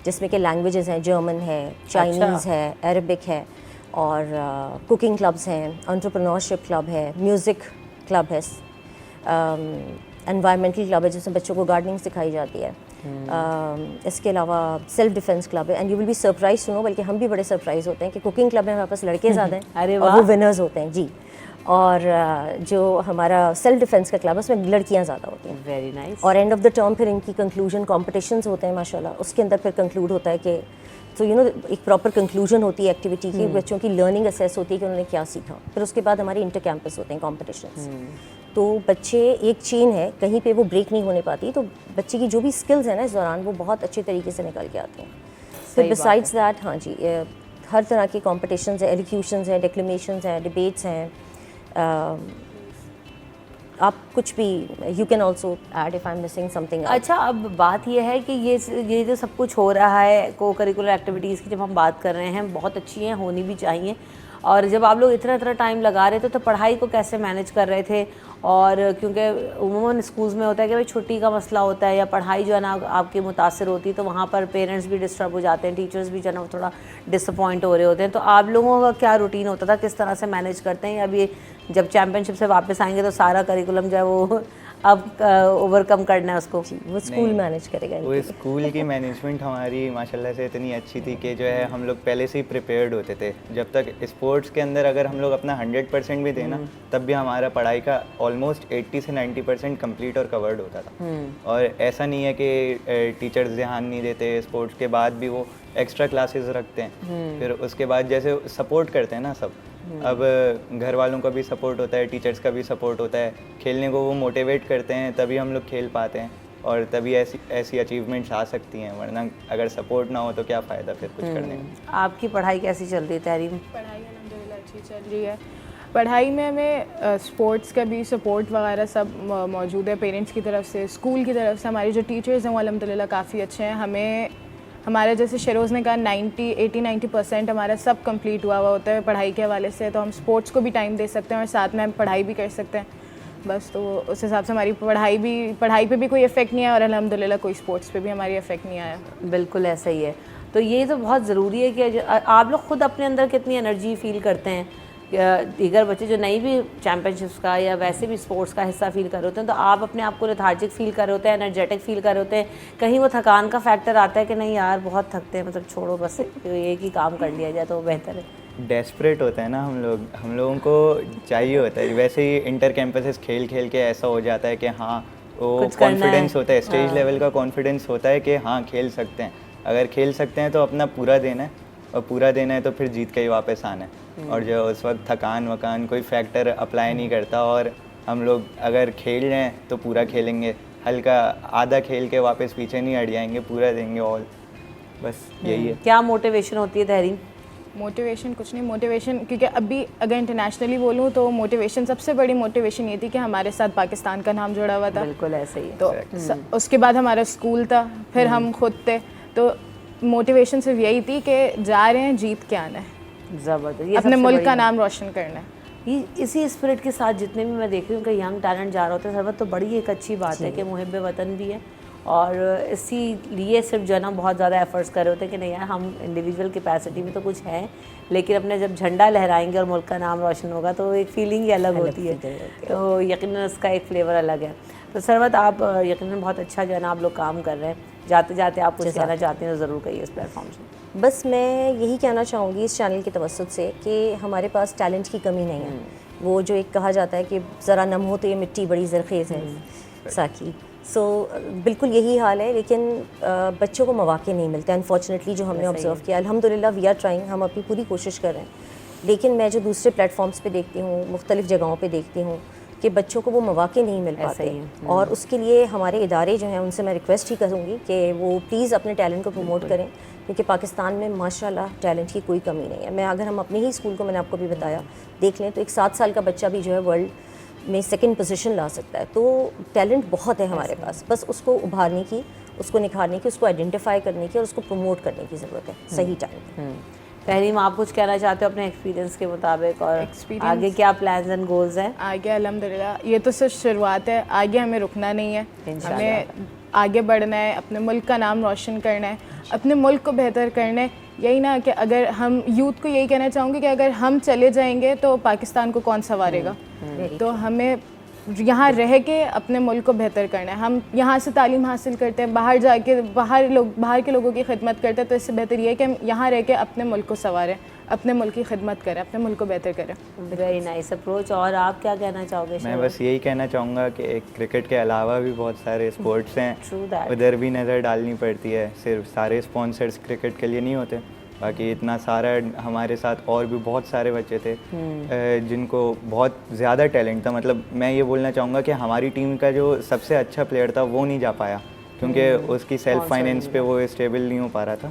جس میں کہ لینگویجز ہیں, جرمن ہے, چائنیز ہے, عربک ہے, اور کوکنگ کلبز ہیں, انٹرپرنورشپ کلب ہے, میوزک کلب ہے, انوائرمنٹل کلب ہے جس میں بچوں کو گارڈننگ سکھائی جاتی ہے. اس کے علاوہ سیلف ڈیفینس کلب ہے. And you will be surprise to know, بلکہ ہم بھی بڑے سرپرائز ہوتے ہیں کہ کوکنگ کلب میں ہمارے پاس لڑکے زیادہ ہیں اور وہ ونرز ہوتے ہیں جی. اور جو ہمارا سیلف ڈیفینس کا کلب ہے اس میں لڑکیاں زیادہ ہوتی ہیں. Very nice. اور اینڈ آف دا ٹرم پھر ان کی کنکلوژن کمپٹیشنز ہوتے ہیں ماشاء اللہ. اس کے اندر پھر کنکلوڈ ہوتا ہے کہ تو یو نو ایک پراپر کنکلوژن ہوتی ہے ایکٹیویٹی کی, بچوں کی لرننگ اسیس ہوتی ہے کہ انہوں نے کیا سیکھا. پھر اس کے بعد ہمارے انٹر کیمپس ہوتے ہیں کمپٹیشنز. تو بچے ایک چین ہے, کہیں پہ وہ بریک نہیں ہونے پاتی, تو بچے کی جو بھی اسکلز ہیں نا اس دوران وہ بہت اچھے طریقے سے نکل کے آتے ہیں. پھر بسائڈس دیٹ ہاں جی ہر طرح کی کمپٹیشنز ہیں, ایلیکیوشنز ہیں, ڈیکلیمیشنز ہیں, ڈبیٹس ہیں. آپ کچھ بھی you can also add if I am missing something. اچھا, اب بات یہ ہے کہ یہ جو سب کچھ ہو رہا ہے کو کریکولر ایکٹیویٹیز کی جب ہم بات کر رہے ہیں بہت اچھی ہیں, ہونی بھی چاہیے. اور جب آپ لوگ اتنا ٹائم لگا رہے تھے تو پڑھائی کو کیسے مینیج کر رہے تھے؟ اور کیونکہ عموماً اسکولز میں ہوتا ہے کہ بھائی چھٹی کا مسئلہ ہوتا ہے یا پڑھائی جو ہے نا آپ کی متاثر ہوتی ہے, تو وہاں پر پیرنٹس بھی ڈسٹرب ہو جاتے ہیں, ٹیچرس بھی جو ہے نا تھوڑا ڈس اپوائنٹ ہو رہے ہوتے ہیں. تو آپ لوگوں کا کیا روٹین ہوتا تھا, کس طرح سے مینیج کرتے ہیں؟ ابھی جب چیمپئن شپ سے واپس آئیں گے تو سارا کریکولم جو ہے وہ اب اوور کم کرنا ہے اس کو, وہ اسکول مینیج کرے گا. وہ اسکول کی مینجمنٹ ہماری ماشاءاللہ سے اتنی اچھی تھی کہ جو ہے ہم لوگ پہلے سے ہی پریپیئرڈ ہوتے تھے. جب تک اسپورٹس کے اندر اگر ہم لوگ اپنا 100% بھی دیں نا تب بھی ہمارا پڑھائی کا آلموسٹ 80 سے 90% کمپلیٹ اور کورڈ ہوتا تھا. اور ایسا نہیں ہے کہ ٹیچرز دھیان نہیں دیتے, اسپورٹس کے بعد بھی وہ ایکسٹرا کلاسز رکھتے ہیں. پھر اس کے بعد جیسے سپورٹ کرتے ہیں نا سب, اب گھر والوں کا بھی سپورٹ ہوتا ہے, ٹیچرز کا بھی سپورٹ ہوتا ہے, کھیلنے کو وہ موٹیویٹ کرتے ہیں تبھی ہم لوگ کھیل پاتے ہیں اور تبھی ایسی اچیومنٹس آ سکتی ہیں. ورنہ اگر سپورٹ نہ ہو تو کیا فائدہ پھر کچھ کرنے میں. آپ کی پڑھائی کیسی چل رہی ہے تحریم؟ پڑھائی الحمدللہ اچھی چل رہی ہے. پڑھائی میں ہمیں اسپورٹس کا بھی سپورٹ وغیرہ سب موجود ہے پیرنٹس کی طرف سے, اسکول کی طرف سے. ہماری جو ٹیچرز ہیں وہ الحمدللہ کافی اچھے ہیں. ہمیں ہمارا جیسے شیروز نے کہا 80-90% ہمارا سب کمپلیٹ ہوا ہوتا ہے پڑھائی کے حوالے سے, تو ہم اسپورٹس کو بھی ٹائم دے سکتے ہیں اور ساتھ میں ہم پڑھائی بھی کر سکتے ہیں. بس تو اس حساب سے ہماری پڑھائی پہ بھی کوئی افیکٹ نہیں آیا اور الحمدللہ کوئی اسپورٹس پہ بھی ہماری افیکٹ نہیں آیا. بالکل ایسا ہی ہے. تو یہ تو بہت ضروری ہے کہ آپ لوگ خود اپنے اندر کتنی انرجی فیل کرتے ہیں. دیگر بچے جو نہیں بھی چیمپئن شپس کا یا ویسے بھی اسپورٹس کا حصہ فیل کر رہے ہوتے ہیں تو آپ اپنے آپ کو لیتھارجک فیل کر رہے ہوتے ہیں, انرجیٹک فیل کر رہے ہوتے ہیں, کہیں وہ تھکان کا فیکٹر آتا ہے کہ نہیں یار بہت تھکتے ہیں, مطلب چھوڑو بس ایک ہی کام کر لیا جائے تو وہ بہتر ہے؟ ڈیسپریٹ ہوتا ہے نا ہم لوگوں کو چاہیے ہوتا ہے. ویسے ہی انٹر کیمپسز کھیل کے ایسا ہو جاتا ہے کہ ہاں وہ کانفیڈنس ہوتا ہے, اسٹیج لیول کا کانفیڈنس ہوتا ہے کہ ہاں کھیل سکتے ہیں. اگر کھیل سکتے ہیں تو اپنا پورا دینا ہے, اور پورا دینا ہے تو پھر جیت کے ہی واپس آنا ہے. اور جو اس وقت تھکان وکان کوئی فیکٹر اپلائی نہیں کرتا, اور ہم لوگ اگر کھیل رہے ہیں تو پورا کھیلیں گے, ہلکا آدھا کھیل کے واپس پیچھے نہیں ہٹ جائیں گے, پورا دیں گے آل. بس یہی ہے. کیا موٹیویشن ہوتی ہے تحریم؟ موٹیویشن کچھ نہیں, موٹیویشن کیونکہ ابھی اگر انٹرنیشنلی بولوں تو موٹیویشن سب سے بڑی موٹیویشن یہ تھی کہ ہمارے ساتھ پاکستان کا نام جڑا ہوا تھا. بالکل ایسے ہی. تو اس کے بعد ہمارا اسکول تھا, پھر ہم خود تھے, تو موٹیویشن صرف یہی تھی کہ جا رہے ہیں جیت کے آنا ہے, زبردست, اپنے ملک کا نام روشن کرنا ہے. اسی اسپرٹ کے ساتھ جتنے بھی میں دیکھ رہی ہوں کہ ینگ ٹیلنٹ جا رہا ہوتا ہے سربت, تو بڑی ایک اچھی بات ہے کہ محب وطن بھی ہے اور اسی لیے صرف جو ہے نا بہت زیادہ ایفرٹس کر رہے ہوتے ہیں کہ نہیں یار ہم انڈیویجول کیپیسٹی میں تو کچھ ہیں، لیکن اپنے جب جھنڈا لہرائیں گے اور ملک کا نام روشن ہوگا تو ایک فیلنگ ہی الگ ہوتی ہے، تو یقیناً اس کا ایک فلیور الگ ہے. تو سروت آپ یقیناً بہت اچھا جو ہے نا آپ لوگ کام کر رہے ہیں. جاتے جاتے آپ کچھ کہنا چاہتے ہیں تو ضرور کہیے اس پلیٹ فارم سے. بس میں یہی کہنا چاہوں گی اس چینل کے توسط سے کہ ہمارے پاس ٹیلنٹ کی کمی نہیں ہے. وہ جو ایک کہا جاتا ہے کہ ذرا نم ہو تو یہ مٹی بڑی زرخیز ہے ساکی، سو بالکل یہی حال ہے. لیکن بچوں کو مواقع نہیں ملتے انفارچونیٹلی، جو ہم نے آبزرو کیا. الحمدللہ وی آر ٹرائنگ، ہم اپنی پوری کوشش کر رہے ہیں، لیکن میں جو دوسرے پلیٹ فارمس پہ دیکھتی ہوں، مختلف جگہوں پہ دیکھتی ہوں کہ بچوں کو وہ مواقع نہیں مل پاتے. اور اس کے لیے ہمارے ادارے جو ہیں ان سے میں ریکویسٹ ہی کروں گی کہ وہ پلیز اپنے ٹیلنٹ کو پروموٹ کریں، کیونکہ پاکستان میں ماشاءاللہ ٹیلنٹ کی کوئی کمی نہیں ہے. میں اگر ہم اپنے ہی اسکول کو، میں نے آپ کو بھی بتایا، دیکھ لیں تو ایک 7 سال کا بچہ بھی جو ہے ورلڈ میں 2nd پوزیشن لا سکتا ہے. تو ٹیلنٹ بہت ہے ہمارے پاس، بس اس کو ابھارنے کی، اس کو نکھارنے کی، اس کو آئیڈینٹیفائی کرنے کی اور اس کو پروموٹ کرنے کی ضرورت ہے صحیح ٹائم پہ. تحریم آپ کچھ کہنا چاہتے ہو اپنے ایکسپیرینس کے مطابق، اور آگے کیا پلانز اینڈ گولز ہیں؟ آگے الحمدللہ یہ تو صرف شروعات ہے، آگے ہمیں رکنا نہیں ہے، ہمیں آگے بڑھنا ہے، اپنے ملک کا نام روشن کرنا ہے، اپنے ملک کو بہتر کرنا ہے. یہی نا کہ اگر ہم یوتھ کو یہی کہنا چاہوں گی کہ اگر ہم چلے جائیں گے تو پاکستان کو کون سنوارے گا. تو ہمیں یہاں رہ کے اپنے ملک کو بہتر کرنا ہے. ہم یہاں سے تعلیم حاصل کرتے ہیں، باہر جا کے باہر کے لوگوں کی خدمت کرتے ہیں، تو اس سے بہتر یہ ہے کہ ہم یہاں رہ کے اپنے ملک کو سنواریں، اپنے ملک کی خدمت کریں، اپنے ملک کو بہتر کریں. Very nice approach. اور آپ کیا کہنا چاہو گے؟ میں بس یہی کہنا چاہوں گا کہ کرکٹ کے علاوہ بھی بہت سارے اسپورٹس ہیں، ادھر بھی نظر ڈالنی پڑتی ہے. صرف سارے اسپانسرس کرکٹ کے لیے نہیں ہوتے، باقی اتنا سارا ہمارے ساتھ اور بھی بہت سارے بچے تھے جن کو بہت زیادہ ٹیلنٹ تھا. مطلب میں یہ بولنا چاہوں گا کہ ہماری ٹیم کا جو سب سے اچھا پلیئر تھا وہ نہیں جا پایا کیونکہ اس کی سیلف فائنینس پہ وہ اسٹیبل نہیں ہو پا رہا تھا.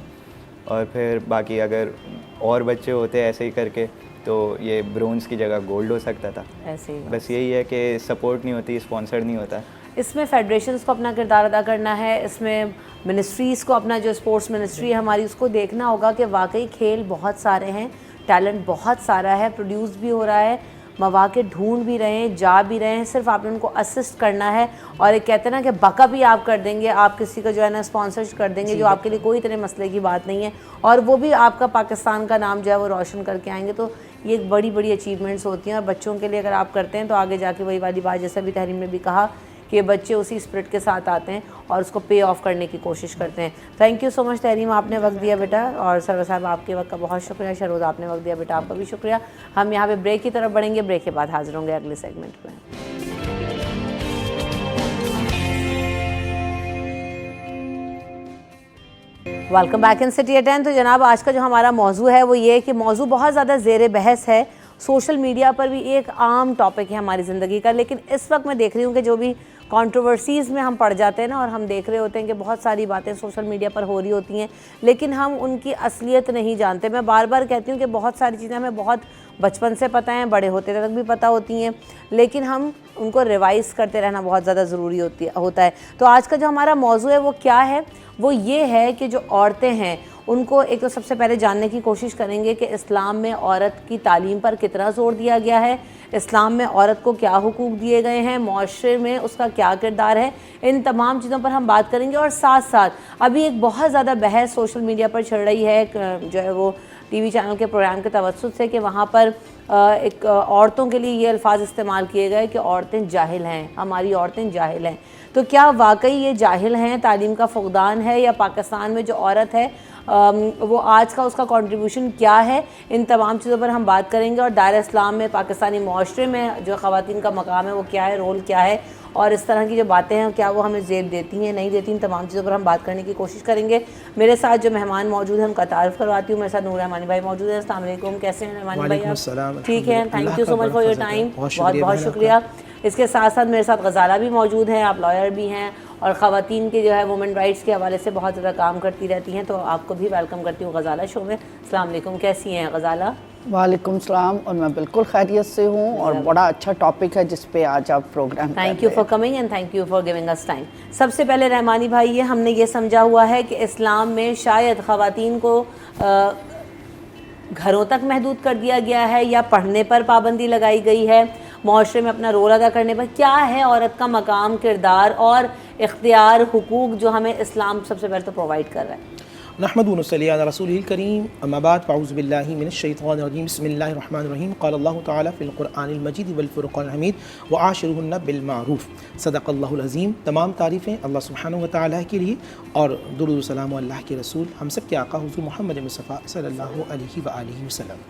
اور پھر باقی اگر اور بچے ہوتے ایسے ہی کر کے تو یہ برونز کی جگہ گولڈ ہو سکتا تھا. ایسے ہی بس یہی ہے کہ سپورٹ نہیں ہوتی، اسپانسر نہیں ہوتا. اس میں فیڈریشنز کو اپنا کردار ادا کرنا ہے، اس میں منسٹریز کو اپنا جو اسپورٹس منسٹری ہے ہماری اس کو دیکھنا ہوگا کہ واقعی کھیل بہت سارے ہیں، ٹیلنٹ بہت سارا ہے، پروڈیوس بھی ہو رہا ہے، مواقع ڈھونڈ بھی رہے ہیں، جا بھی رہے ہیں. صرف آپ نے ان کو اسسٹ کرنا ہے. اور ایک کہتے ہیں نا کہ بک اپ ہی آپ کر دیں گے، آپ کسی کو جو ہے نا اسپانسر کر دیں گے جو آپ کے لیے کوئی طرح مسئلے کی بات نہیں ہے، اور وہ بھی آپ کا پاکستان کا نام جو ہے وہ روشن کر کے آئیں گے. تو یہ ایک بڑی بڑی اچیومنٹس ہوتی ہیں، اور بچوں کے لیے اگر آپ کرتے ہیں تو آگے جا کے وہی والی بات جیسے بھی تحریم نے بھی کہا کہ بچے اسی اسپرٹ کے ساتھ آتے ہیں اور اس کو پے آف کرنے کی کوشش کرتے ہیں. تھینک یو سو مچ تحریم، آپ نے وقت دیا بیٹا، اور سرور صاحب آپ کے وقت کا بہت شکریہ. شہروز آپ نے وقت دیا بیٹا، آپ کا بھی شکریہ. ہم یہاں پہ بریک کی طرف بڑھیں گے، بریک کے بعد حاضر ہوں گے اگلے سیگمنٹ میں. Welcome back in City at 10. تو جناب آج کا جو ہمارا موضوع ہے وہ یہ ہے کہ موضوع بہت زیادہ زیر بحث ہے، سوشل میڈیا پر بھی ایک عام ٹاپک ہے ہماری زندگی کا. لیکن اس وقت میں دیکھ رہی ہوں کہ جو بھی کانٹروورسیز میں ہم پڑ جاتے ہیں نا، اور ہم دیکھ رہے ہوتے ہیں کہ بہت ساری باتیں سوشل میڈیا پر ہو رہی ہوتی ہیں لیکن ہم ان کی اصلیت نہیں جانتے. میں بار بار کہتی ہوں کہ بہت ساری چیزیں ہمیں بہت بچپن سے پتہ ہیں، بڑے ہوتے تک بھی پتہ ہوتی ہیں، لیکن ہم ان کو ریوائز کرتے رہنا بہت زیادہ ضروری ہوتا ہے. تو آج کا جو ہمارا موضوع ہے وہ کیا ہے؟ وہ یہ ہے کہ جو عورتیں ہیں ان کو ایک تو سب سے پہلے جاننے کی کوشش کریں گے کہ اسلام میں عورت کی تعلیم پر کتنا زور دیا گیا ہے، اسلام میں عورت کو کیا حقوق دیے گئے ہیں، معاشرے میں اس کا کیا کردار ہے. ان تمام چیزوں پر ہم بات کریں گے. اور ساتھ ساتھ ابھی ایک بہت زیادہ بحث سوشل میڈیا پر چل رہی ہے جو ہے وہ ٹی وی چینل کے پروگرام کے توسط سے، کہ وہاں پر ایک عورتوں کے لیے یہ الفاظ استعمال کیے گئے کہ عورتیں جاہل ہیں، ہماری عورتیں جاہل ہیں. تو کیا واقعی یہ جاہل ہیں، تعلیم کا فقدان ہے، یا پاکستان میں جو عورت ہے وہ آج کا اس کا کنٹریبیوشن کیا ہے؟ ان تمام چیزوں پر ہم بات کریں گے. اور دائرہ اسلام میں پاکستانی معاشرے میں جو خواتین کا مقام ہے وہ کیا ہے، رول کیا ہے، اور اس طرح کی جو باتیں ہیں کیا وہ ہمیں زیب دیتی ہیں نہیں دیتی. ان تمام چیزوں پر ہم بات کرنے کی کوشش کریں گے. میرے ساتھ جو مہمان موجود ہیں ان کا تعارف کرواتی ہوں. میرے ساتھ نور رحمانی بھائی موجود ہیں. السلام علیکم، کیسے ہیں رحمانی بھائی آپ؟ ٹھیک ہیں، thank you so much for your time, بہت بہت شکریہ. اس کے ساتھ ساتھ میرے ساتھ غزالہ بھی موجود ہیں، آپ لائر بھی ہیں اور خواتین کے جو ہے وومن رائٹس کے حوالے سے بہت زیادہ کام کرتی رہتی ہیں. تو آپ کو بھی ویلکم کرتی ہوں غزالہ شو میں. السلام علیکم، کیسی ہیں غزالہ؟ وعلیکم السلام، اور میں بالکل خیریت سے ہوں، اور بڑا اچھا ٹاپک ہے جس پہ آج آپ programme. Thank you for coming and thank you for giving اس ٹائم. سب سے پہلے رحمانی بھائی، یہ ہم نے یہ سمجھا ہوا ہے کہ اسلام میں شاید خواتین کو گھروں تک محدود کر دیا گیا ہے، یا پڑھنے پر پابندی لگائی گئی ہے، معاشرے میں اپنا رول ادا کرنے پر. کیا ہے عورت کا مقام، کردار، اور اختیار حقوق جو ہمیں اسلام سب سے پہلے تو پرووائڈ کر رہا ہے. نحمد ونصلی علی رسول الکریم اما بعد فاعوذ باللہ من الشیطان الرجیم بسم اللہ الرحمن الرحیم قال اللہ تعالی فی القرآن المجید والفرقان الحمید وعاشرہن بالمعروف صدق اللہ العظیم. تمام تعریفیں اللہ سبحانہ و تعالیٰ کے لیے اور درود و سلام اللہ کے رسول ہم سب کے آقا حضور محمد مصطفیٰ صلی اللہ علیہ وآلہ وسلم.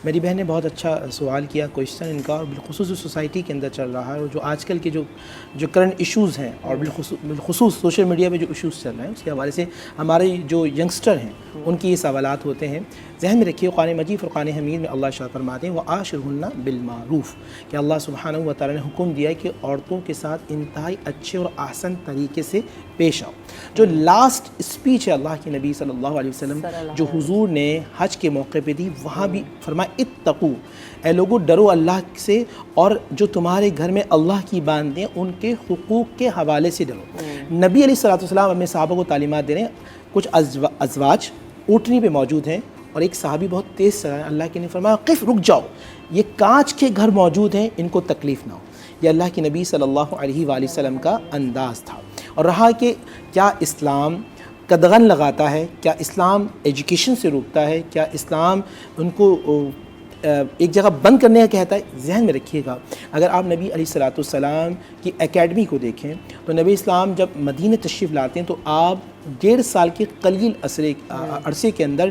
میری بہن نے بہت اچھا سوال کیا، کوشچن ان کا، اور بالخصوص سوسائٹی کے اندر چل رہا ہے اور جو آج کل کے جو کرنٹ ایشوز ہیں اور بالخصوص سوشل میڈیا پہ جو ایشوز چل رہے ہیں اس کے حوالے سے ہمارے جو ینگسٹر ہیں ان کی یہ سوالات ہوتے ہیں. ذہن میں رکھیے قرآن مجید فرقان حمید میں اللہ ارشاد فرماتے ہیں وعاشرہن بالمعروف کہ اللہ سبحانہ و تعالیٰ نے حکم دیا ہے کہ عورتوں کے ساتھ انتہائی اچھے اور احسن طریقے سے پیش آؤ. جو لاسٹ اسپیچ ہے اللہ کے نبی صلی اللہ علیہ وسلم جو حضور نے حج کے موقع پہ دی، وہاں بھی فرمایا اتقو، اے لوگو ڈرو اللہ سے اور جو تمہارے گھر میں اللہ کی باندیں ان کے حقوق کے حوالے سے ڈرو. نبی علیہ الصلوۃ والسلام اپنے صحابہ کو تعلیمات دے رہے ہیں. کچھ ازواج اونٹنی پہ موجود ہیں اور ایک صحابی بہت تیز چلا ہے، اللہ کے نے فرمایا قف، رک جاؤ، یہ کانچ کے گھر موجود ہیں، ان کو تکلیف نہ ہو. یہ اللہ کے نبی صلی اللہ علیہ وآلہ وسلم کا انداز تھا. اور رہا کہ کیا اسلام قدغن لگاتا ہے، کیا اسلام ایجوکیشن سے روکتا ہے، کیا اسلام ان کو ایک جگہ بند کرنے کا کہتا ہے. ذہن میں رکھیے گا اگر آپ نبی علیہ الصلوۃ والسلام کی اکیڈمی کو دیکھیں تو نبی اسلام جب مدینہ تشریف لاتے ہیں تو آپ 1.5 سال کے قلیل عرصے کے اندر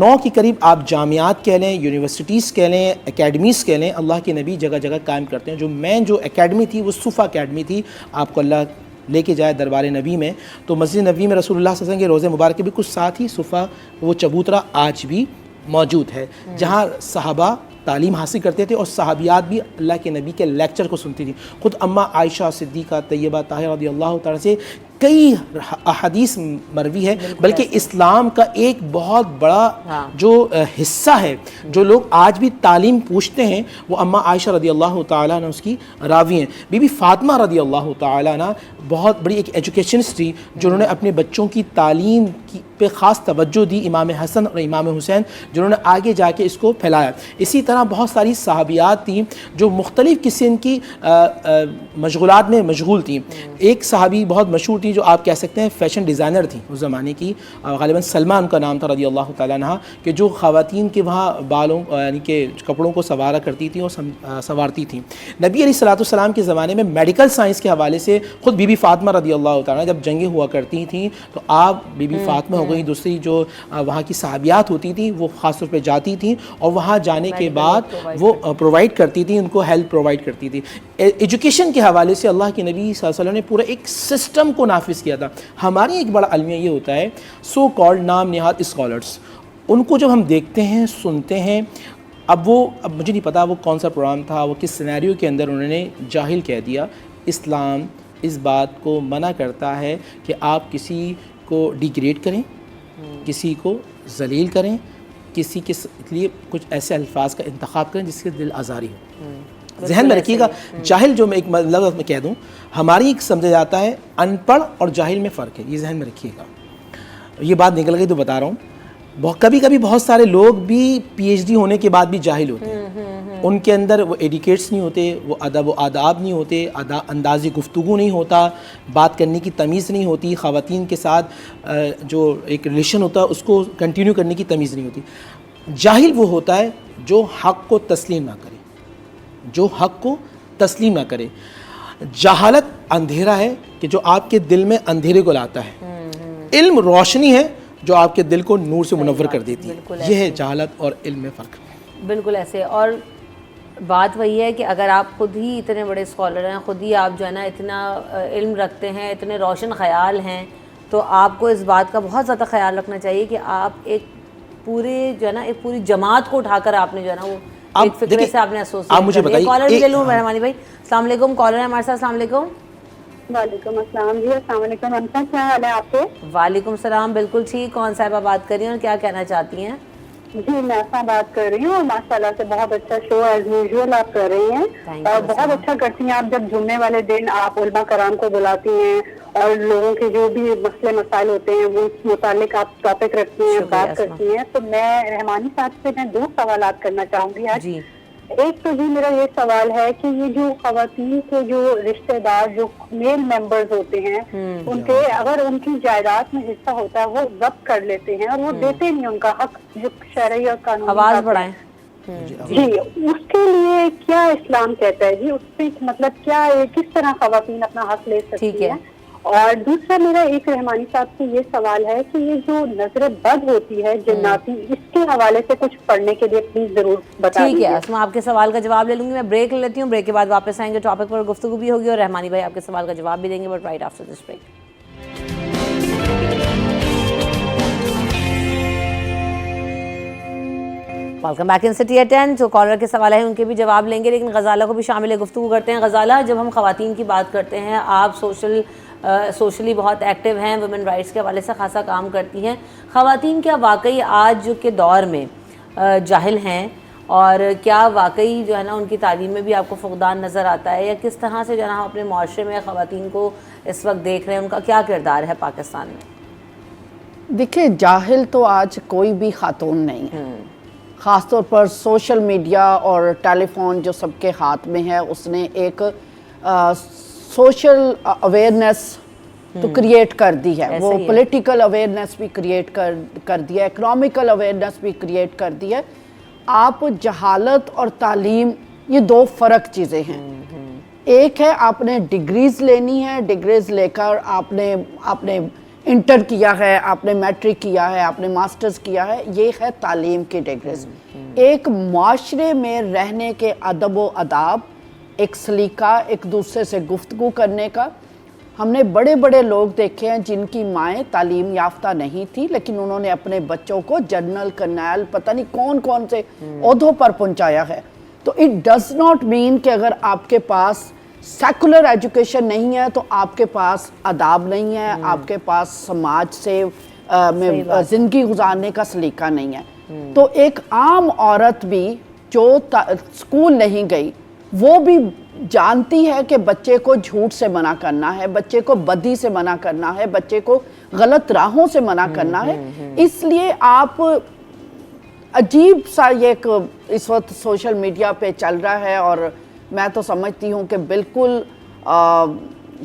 9 کے قریب آپ جامعات کہہ لیں، یونیورسٹیز کہہ لیں، اکیڈمیز کہہ لیں، اللہ کے نبی جگہ جگہ قائم کرتے ہیں. جو مین جو اکیڈمی تھی وہ صفا اکیڈمی تھی. آپ کو اللہ لے کے جائے دربار نبی میں تو مسجد نبی میں رسول اللہ صلی اللہ علیہ وسلم کے روضے مبارک کے بھی کچھ ساتھ ہی صفا وہ چبوترا آج بھی موجود ہے جہاں صحابہ تعلیم حاصل کرتے تھے اور صحابیات بھی اللہ کے نبی کے لیکچر کو سنتی تھی. خود اماں عائشہ صدیقہ طیبہ طاہرہ رضی اللہ تعالیٰ سے کئی احادیث مروی ہے. بلکہ اسلام کا ایک بہت بڑا جو حصہ ہے جو لوگ آج بھی تعلیم پوچھتے ہیں وہ اماں عائشہ رضی اللہ تعالیٰ عنہ اس کی راوی ہیں. بی بی فاطمہ رضی اللہ تعالیٰ عنہ بہت بڑی ایک ایجوکیشنسٹ تھی جنہوں نے اپنے بچوں کی تعلیم پہ خاص توجہ دی. امام حسن اور امام حسین جنہوں نے آگے جا کے اس کو پھیلایا. اسی طرح بہت ساری صحابیات تھیں جو مختلف قسم کی مشغولات میں مشغول تھیں. ایک صحابی بہت مشہور تھی جو آپ کہہ سکتے ہیں فیشن ڈیزائنر تھی اس زمانے کی، غالباً سلمہ ان کا نام تھا رضی اللہ تعالیٰ عنہ، کہ جو خواتین کے وہاں بالوں یعنی کہ کپڑوں کو سنوارا کرتی تھیں اور سنوارتی تھیں. نبی علیہ الصلوۃ والسلام کے زمانے میں میڈیکل سائنس کے حوالے سے خود بی بی فاطمہ رضی اللہ تعالیٰ جب جنگیں ہوا کرتی تھیں تو آپ بی بی فاطمہ ہو گئی، دوسری جو وہاں کی صحابیات ہوتی تھیں وہ خاص طور پہ جاتی تھیں اور وہاں جانے کے بعد وہ پرووائڈ کرتی تھیں، ان کو ہیلپ پرووائڈ کرتی تھی. ایجوکیشن کے حوالے سے اللہ کے نبی صلی اللہ علیہ وسلم نے پورا ایک سسٹم کو نافذ کیا تھا. ہماری ایک بڑا المیہ یہ ہوتا ہے سو کالڈ نام نہاد اسکالرس، ان کو جب ہم دیکھتے ہیں سنتے ہیں، اب مجھے نہیں پتا وہ کون سا پروگرام تھا، وہ کس سینیریو کے اندر انہوں نے جاہل کہہ دیا. اسلام اس بات کو منع کرتا ہے کہ آپ کسی کو ڈیگریڈ کریں، کسی کو ذلیل کریں، کسی کے لیے کچھ ایسے الفاظ کا انتخاب کریں جس کے دل آزاری ہو. ذہن میں رکھیے گا جاہل جو میں ایک لفظ میں کہہ دوں، ہماری ایک سمجھا جاتا ہے ان پڑھ اور جاہل میں فرق ہے. یہ ذہن میں رکھیے گا. یہ بات نکل گئی تو بتا رہا ہوں. کبھی کبھی بہت سارے لوگ بھی پی ایچ ڈی ہونے کے بعد بھی جاہل ہوتے ہیں. ان کے اندر وہ ایڈیکیٹس نہیں ہوتے، وہ ادب و آداب نہیں ہوتے، انداز گفتگو نہیں ہوتا، بات کرنے کی تمیز نہیں ہوتی، خواتین کے ساتھ جو ایک ریلیشن ہوتا ہے اس کو کنٹینیو کرنے کی تمیز نہیں ہوتی. جاہل وہ ہوتا ہے جو حق کو تسلیم نہ کرے، جو حق کو تسلیم نہ کرے. جہالت اندھیرا ہے کہ جو آپ کے دل میں اندھیرے کو لاتا ہے. علم روشنی ہے جو آپ کے دل کو نور سے منور کر دیتی ہے. یہ ہے جہالت اور علم میں فرق. بالکل ایسے. اور بات وہی ہے کہ اگر آپ خود ہی اتنے بڑے اسکالر ہیں، خود ہی آپ جو ہے نا اتنا علم رکھتے ہیں، اتنے روشن خیال ہیں، تو آپ کو اس بات کا بہت زیادہ خیال رکھنا چاہیے کہ آپ ایک پورے جو ہے نا ایک پوری جماعت کو اٹھا کر آپ نے جو ہے نا وہ ایک فکرے سے آپ نے ایسوسیٹ مجھے بتائیے. کالر بھی لے لوں مہربانی بھائی. السلام علیکم، کالر ہے ہمارے ساتھ. السلام علیکم. وعلیکم السلام جی. السلام علیکم انسا، کیا حال ہے آپ کے؟ وعلیکم السلام، بالکل ٹھیک. کون صاحبہ بات کر رہی ہیں اور کیا کہنا چاہتی ہیں؟ جی میں ایسا بات کر رہی ہوں. ماشاء اللہ سے بہت اچھا شو ایز یوزول آپ کر رہی ہیں اور بہت اچھا کرتی ہیں آپ. جب جمعے والے دن آپ علماء کرام کو بلاتی ہیں اور لوگوں کے جو بھی مسئلے مسائل ہوتے ہیں وہ اس متعلق آپ ٹاپک رکھتی ہیں، بات کرتی ہیں. تو میں رحمانی صاحب سے 2 سوالات کرنا چاہوں گی آج. ایک تو جی میرا یہ سوال ہے کہ یہ جو خواتین کے جو رشتہ دار جو میل ممبرز ہوتے ہیں ان کے اگر ان کی جائیداد میں حصہ ہوتا ہے وہ ضبط کر لیتے ہیں اور وہ دیتے نہیں ان کا حق جو شرعی اور قانونی. آواز بڑھائیں جی, اس کے لیے کیا اسلام کہتا ہے جی, اس پہ مطلب کیا کس طرح خواتین اپنا حق لے سکتی ہیں؟ اور دوسرا میرا ایک رحمانی صاحب سے یہ سوال ہے کہ یہ جو نظر بد ہوتی ہے جناتی, اس کے حوالے سے کچھ پڑھنے کے لیے پلیز ضرور بتا دیجیے. ٹھیک ہے اسما, آپ کے سوال کا جواب لے لوں گی. میں بریک لے لیتی ہوں, بریک کے بعد واپس آئیں گے, ٹاپک پر گفتگو بھی ہوگی اور رحمانی بھائی آپ کے سوال کا جواب بھی دیں گے, but right after this break. Welcome back in City at 10. جو کالر کے سوال ہیں ان کے بھی جواب لیں گے, لیکن غزالہ کو بھی شامل گفتگو کرتے ہیں. غزالہ, جب ہم خواتین کی بات کرتے ہیں, آپ سوشلی بہت ایکٹیو ہیں, ویمن رائٹس کے حوالے سے خاصا کام کرتی ہیں. خواتین کیا واقعی آج کے دور میں جاہل ہیں, اور کیا واقعی جو ہے نا ان کی تعلیم میں بھی آپ کو فقدان نظر آتا ہے, یا کس طرح سے جو ہے نا ہم اپنے معاشرے میں خواتین کو اس وقت دیکھ رہے ہیں, ان کا کیا کردار ہے پاکستان میں؟ دیکھیں, جاہل تو آج کوئی بھی خاتون نہیں ہے, خاص طور پر سوشل میڈیا اور ٹیلی فون جو سب کے ہاتھ میں ہے, اس نے ایک سوشل اویئرنیس تو کریٹ کر دی ہے. وہ پولیٹیکل اویئرنیس بھی کریٹ کر دیا ہے, اکنامیکل اویئرنیس بھی کریٹ کر دی ہے. آپ جہالت اور تعلیم یہ دو فرق چیزیں ہیں. ایک ہے آپ نے ڈگریز لینی ہے, ڈگریز لے کر آپ نے انٹر کیا ہے, آپ نے میٹرک کیا ہے, آپ نے ماسٹرز کیا ہے, یہ ہے تعلیم کی ڈگریز. ایک معاشرے میں رہنے کے ادب و آداب, ایک سلیقہ, ایک دوسرے سے گفتگو کرنے کا. ہم نے بڑے بڑے لوگ دیکھے ہیں جن کی مائیں تعلیم یافتہ نہیں تھی, لیکن انہوں نے اپنے بچوں کو جنرل, کرنیل, پتہ نہیں کون کون سے عہدوں پر پہنچایا ہے. تو اٹ ڈز ناٹ مین کہ اگر آپ کے پاس سیکولر ایجوکیشن نہیں ہے تو آپ کے پاس آداب نہیں ہے, آپ کے پاس سماج سے زندگی گزارنے کا سلیقہ نہیں ہے. تو ایک عام عورت بھی جو اسکول نہیں گئی, وہ بھی جانتی ہے کہ بچے کو جھوٹ سے منع کرنا ہے, بچے کو بدی سے منع کرنا ہے, بچے کو غلط راہوں سے منع کرنا ہے. اس لیے آپ عجیب سا یہ اس وقت سوشل میڈیا پہ چل رہا ہے, اور میں تو سمجھتی ہوں کہ بالکل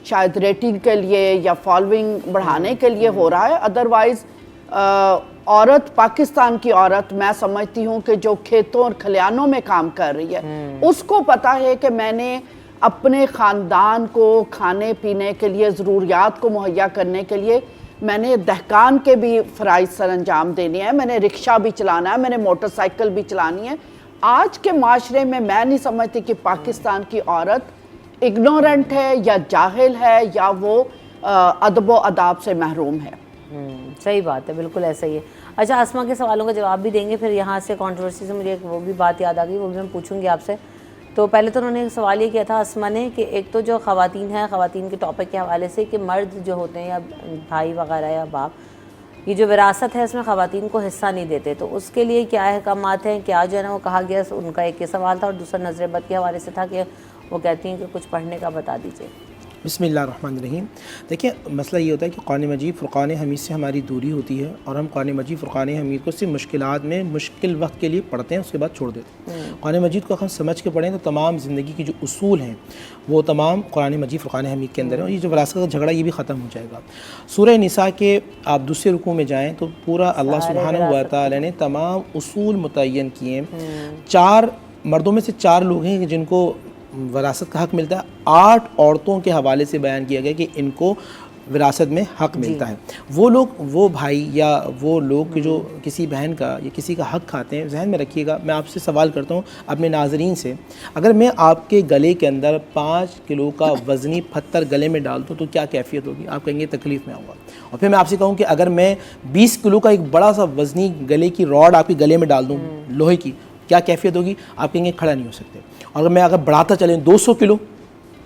شاید ریٹنگ کے لیے یا فالوئنگ بڑھانے کے لیے ہو رہا ہے. ادروائز عورت, پاکستان کی عورت, میں سمجھتی ہوں کہ جو کھیتوں اور کھلیانوں میں کام کر رہی ہے, اس کو پتہ ہے کہ میں نے اپنے خاندان کو کھانے پینے کے لیے, ضروریات کو مہیا کرنے کے لیے میں نے دہقان کے بھی فرائض سر انجام دینے ہیں, میں نے رکشہ بھی چلانا ہے, میں نے موٹر سائیکل بھی چلانی ہے. آج کے معاشرے میں نہیں سمجھتی کہ پاکستان کی عورت اگنورنٹ ہے یا جاہل ہے یا وہ ادب و آداب سے محروم ہے. صحیح بات ہے, بالکل ایسا ہی ہے. اچھا, اسما کے سوالوں کا جواب بھی دیں گے, پھر یہاں سے کنٹروورسی سے مجھے وہ بھی بات یاد آ گئی, وہ بھی میں پوچھوں گی آپ سے. تو پہلے تو انہوں نے ایک سوال یہ کیا تھا اسما نے, کہ ایک تو جو خواتین ہیں, خواتین کے ٹاپک کے حوالے سے, کہ مرد جو ہوتے ہیں یا بھائی وغیرہ یا باپ, یہ جو وراثت ہے اس میں خواتین کو حصہ نہیں دیتے, تو اس کے لیے کیا احکامات ہیں, کیا جو ہے نا وہ کہا گیا. ان کا ایک یہ سوال تھا, اور دوسرا نظر بد کے حوالے سے تھا کہ وہ کہتی ہیں کہ کچھ پڑھنے کا بتا دیجیے. بسم اللہ الرحمن الرحیم. دیکھیں, مسئلہ یہ ہوتا ہے کہ قرآن مجید فرقان حمید سے ہماری دوری ہوتی ہے, اور ہم قرآن مجید فرقان حمید کو صرف مشکلات میں مشکل وقت کے لیے پڑھتے ہیں, اس کے بعد چھوڑ دیتے ہیں. قرآن مجید کو ہم سمجھ کے پڑھیں تو تمام زندگی کی جو اصول ہیں وہ تمام قرآن مجید فرقان حمید کے اندر ہیں, اور یہ جو وراثت کا جھگڑا یہ بھی ختم ہو جائے گا. سورہ نساء کے آپ دوسرے رکوع میں جائیں تو پورا اللہ سبحانہ و تعالی نے تمام اصول متعین کیے ہیں. 4 مردوں میں سے 4 لوگ ہیں جن کو وراثت کا حق ملتا ہے. 8 عورتوں کے حوالے سے بیان کیا گیا کہ ان کو وراثت میں حق ملتا ہے. وہ لوگ, وہ بھائی یا وہ لوگ جو کسی بہن کا یا کسی کا حق کھاتے ہیں, ذہن میں رکھیے گا. میں آپ سے سوال کرتا ہوں اپنے ناظرین سے, اگر میں آپ کے گلے کے اندر 5 کلو کا وزنی پتھر گلے میں ڈال دوں تو کیا کیفیت ہوگی؟ آپ کہیں گے تکلیف میں آؤں گا. اور پھر میں آپ سے کہوں کہ اگر میں 20 کلو کا ایک بڑا سا وزنی گلے کی راڈ آپ کے گلے میں ڈال دوں لوہے کی, کیا کیفیت ہوگی؟ آپ کہیں گے کھڑا نہیں ہو سکتے. اور میں اگر بڑھاتا چلیں 200 کلو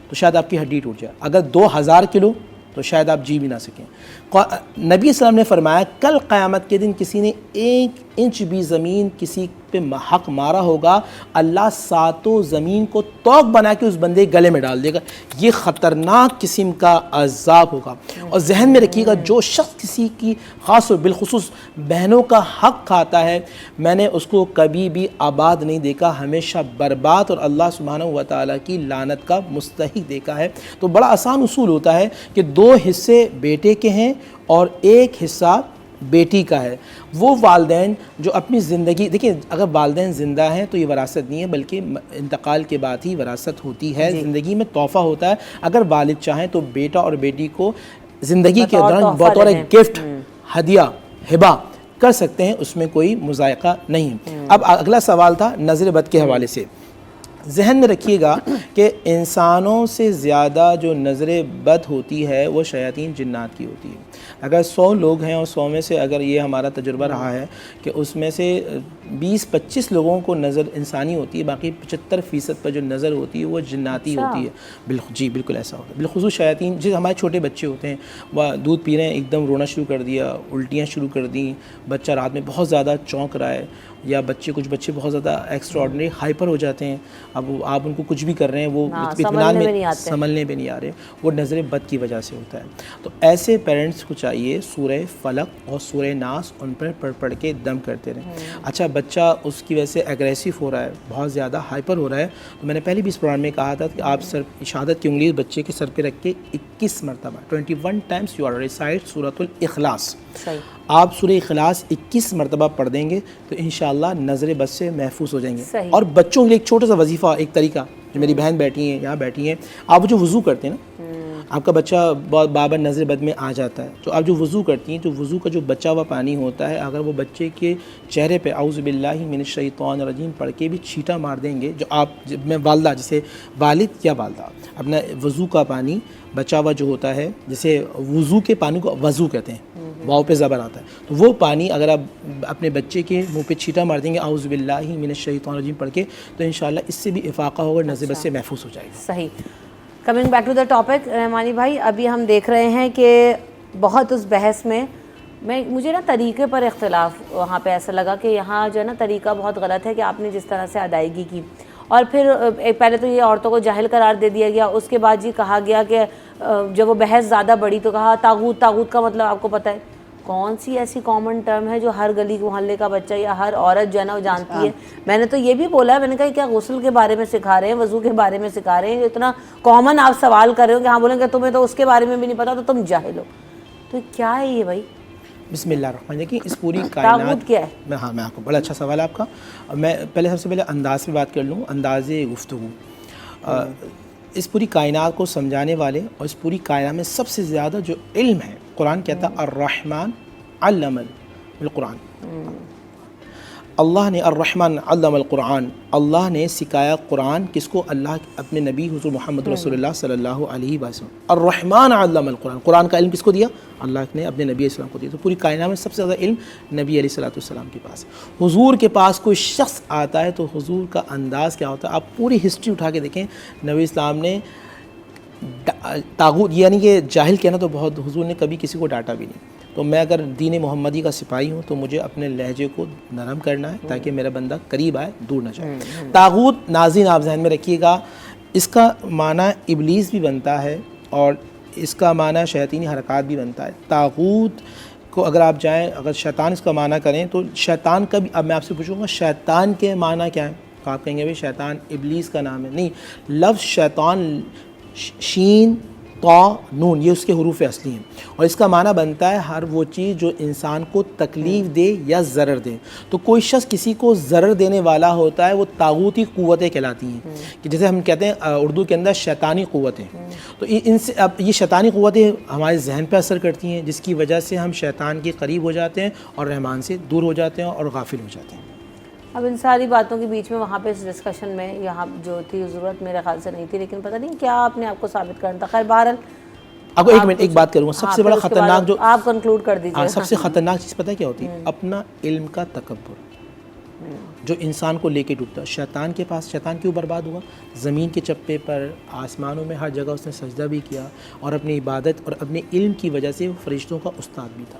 تو شاید آپ کی ہڈی ٹوٹ جائے, اگر 2000 کلو تو شاید آپ جی بھی نہ سکیں. نبی صلی اللہ علیہ وسلم نے فرمایا کل قیامت کے دن کسی نے 1 انچ بھی زمین کسی پہ حق مارا ہوگا اللہ ساتوں زمین کو توق بنا کے اس بندے کے گلے میں ڈال دے گا. یہ خطرناک قسم کا عذاب ہوگا. اور ذہن میں رکھیے گا جو شخص کسی کی خاص اور بالخصوص بہنوں کا حق کھاتا ہے میں نے اس کو کبھی بھی آباد نہیں دیکھا, ہمیشہ برباد اور اللہ سبحانہ و تعالیٰ کی لعنت کا مستحق دیکھا ہے. تو بڑا آسان اصول ہوتا ہے کہ 2 حصے بیٹے کے ہیں اور 1 حصہ بیٹی کا ہے. وہ والدین جو اپنی زندگی دیکھیں, اگر والدین زندہ ہیں تو یہ وراثت نہیں ہے بلکہ انتقال کے بعد ہی وراثت ہوتی ہے. زندگی میں تحفہ ہوتا ہے. اگر والد چاہیں تو بیٹا اور بیٹی کو زندگی کے دوران بطور گفٹ, ہدیہ, ہبہ کر سکتے ہیں, اس میں کوئی مذائقہ نہیں. اب اگلا سوال تھا نظر بد کے حوالے سے. ذہن میں رکھیے گا کہ انسانوں سے زیادہ جو نظر بد ہوتی ہے وہ شیاطین جنات کی ہوتی ہے. اگر 100 لوگ ہیں اور 100 میں سے اگر یہ ہمارا تجربہ رہا ہے کہ اس میں سے 20-25 لوگوں کو نظر انسانی ہوتی ہے, باقی 75% پر جو نظر ہوتی ہے وہ جناتی ہوتی ہے. جی بالکل ایسا ہوتا ہے. بالخصوص شیاطین, جیسے ہمارے چھوٹے بچے ہوتے ہیں وہ دودھ پی رہے ہیں ایک دم رونا شروع کر دیا, الٹیاں شروع کر دیں, بچہ رات میں بہت زیادہ چونک رہا ہے, یا کچھ بچے بہت زیادہ ایکسٹرا آرڈنری ہائپر ہو جاتے ہیں. اب آپ ان کو کچھ بھی کر رہے ہیں وہ اطمینان میں سنبھلنے پہ نہیں آ رہے, وہ نظر بد کی وجہ سے ہوتا ہے. تو ایسے پیرنٹس کو چاہیے سورہ فلق اور سورہ ناس ان پر پڑھ کے دم کرتے رہیں. اچھا بچہ اس کی وجہ سے ایگریسو ہو رہا ہے, بہت زیادہ ہائپر ہو رہا ہے, تو میں نے پہلے بھی اس پروگرام میں کہا تھا کہ آپ شہادت کی انگلی بچے کے سر پہ رکھ کے 21 مرتبہ 21 times you are recite سورۃ الاخلاص. آپ سورہ اخلاص 21 مرتبہ پڑھ دیں گے تو انشاءاللہ نظر بد سے محفوظ ہو جائیں گے. اور بچوں کے لیے ایک چھوٹا سا وظیفہ, ایک طریقہ, جو میری بہن بیٹھی ہیں یہاں بیٹھی ہیں, آپ جو وضو کرتے ہیں نا, آپ کا بچہ بہت بار نظر بد میں آ جاتا ہے, تو آپ جو وضو کرتی ہیں تو وضو کا جو بچا ہوا پانی ہوتا ہے اگر وہ بچے کے چہرے پہ اعوذ باللہ من الشیطان الرجیم پڑھ کے بھی چھینٹا مار دیں گے, جو آپ میں والدہ جیسے والد یا والدہ اپنا وضو کا پانی بچا ہوا جو ہوتا ہے, جیسے وضو کے پانی کو وضو کہتے ہیں, واو پہ زبر آتا ہے, تو وہ پانی اگر آپ اپنے بچے کے منہ پہ چھینٹا مار دیں گے اعوذ باللہ من الشیطان الرجیم پڑھ کے, تو انشاءاللہ اس سے بھی افاقہ ہوگا, نظر بد سے محفوظ ہو جائے گا. صحیح. Coming back to the topic Rahmani بھائی, ابھی ہم دیکھ رہے ہیں کہ بہت اس بحث میں مجھے نا طریقے پر اختلاف وہاں پہ ایسا لگا کہ یہاں جو ہے نا طریقہ بہت غلط ہے کہ آپ نے جس طرح سے ادائیگی کی, اور پھر پہلے تو یہ عورتوں کو جاہل قرار دے دیا گیا, اس کے بعد یہ کہا گیا کہ جب وہ بحث زیادہ بڑی تو کہا طاغوت. طاغوت کا مطلب آپ کو پتہ ہے کون سی ایسی کامن ٹرم ہے جو ہر گلی محلے کا بچہ یا ہر عورت جو ہے نا وہ جانتی ہے؟ میں نے تو یہ بھی بولا ہے, میں نے کہا کیا غسل کے بارے میں سکھا رہے ہیں, وضو کے بارے میں سکھا رہے ہیں, اتنا کامن آپ سوال کر رہے ہو کہ ہاں بولیں کہ تمہیں تو اس کے بارے میں بھی نہیں پتا تو تم جاہل ہو. تو کیا ہے یہ بھائی؟ بسم اللہ الرحمن الرحیم. اس پوری کائنات کیا ہے؟ ہاں میں آپ کو, بڑا اچھا سوال ہے آپ کا. میں سب سے پہلے انداز پہ بات کر لوں, انداز گفتگو. اس پوری کائنات کو سمجھانے والے اور اس پوری کائنات میں سب سے زیادہ جو علم ہے, قرآن کہتا ہے الرحمن علم القرآن. اللہ نے الرحمن علم القرآن, اللہ نے سکھایا قرآن کس کو؟ اللہ اپنے نبی حضور محمد رسول اللہ صلی اللہ علیہ وسلم. الرحمن علم القرآن, قرآن کا علم کس کو دیا؟ اللہ نے اپنے نبی علیہ السلام کو دیا. تو پوری کائنات میں سب سے زیادہ علم نبی علیہ السلام کے پاس. حضور کے پاس کوئی شخص آتا ہے تو حضور کا انداز کیا ہوتا ہے؟ آپ پوری ہسٹری اٹھا کے دیکھیں. نبی اسلام نے طاغوت یعنی کہ جاہل کہنا تو بہت, حضور نے کبھی کسی کو ڈانٹا بھی نہیں. تو میں اگر دین محمدی کا سپاہی ہوں تو مجھے اپنے لہجے کو نرم کرنا ہے تاکہ میرا بندہ قریب آئے, دور نہ جائے. طاغوت ناظرین آپ ذہن میں رکھیے گا, اس کا معنی ابلیس بھی بنتا ہے اور اس کا معنی شیاطینی حرکات بھی بنتا ہے. طاغوت کو اگر آپ جائیں, اگر شیطان اس کا معنی کریں تو شیطان کا بھی, اب میں آپ سے پوچھوں گا شیطان کے معنی کیا ہے؟ تو آپ کہیں گے بھائی شیطان ابلیس کا نام ہے. نہیں, لفظ شیطان شین طا نون یہ اس کے حروف اصلی ہیں, اور اس کا معنی بنتا ہے ہر وہ چیز جو انسان کو تکلیف دے یا ضرر دے. تو کوئی شخص کسی کو ضرر دینے والا ہوتا ہے, وہ طاغوتی قوتیں کہلاتی ہیں, کہ جیسے ہم کہتے ہیں اردو کے اندر شیطانی قوتیں. تو ان سے اب یہ شیطانی قوتیں ہمارے ذہن پہ اثر کرتی ہیں, جس کی وجہ سے ہم شیطان کے قریب ہو جاتے ہیں اور رحمان سے دور ہو جاتے ہیں اور غافل ہو جاتے ہیں. اب ان ساری باتوں کے بیچ میں وہاں پہ اس ڈسکشن میں یہاں جو تھی ضرورت میرے خیال سے نہیں تھی, لیکن پتہ نہیں کیا آپ نے آپ کو ثابت کرنا تھا. خیر بہرحال آپ کو ایک منٹ ایک بات کروں گا, سب سے بڑا خطرناک جو آپ کنکلوڈ کر دیجیے. سب سے خطرناک چیز پتہ کیا ہوتی ہے؟ اپنا علم کا تکبر جو انسان کو لے کے ڈوبتا ہے. شیطان کے پاس, شیطان کیوں برباد ہوا؟ زمین کے چپے پر, آسمانوں میں ہر جگہ اس نے سجدہ بھی کیا, اور اپنی عبادت اور اپنے علم کی وجہ سے وہ فرشتوں کا استاد بھی تھا.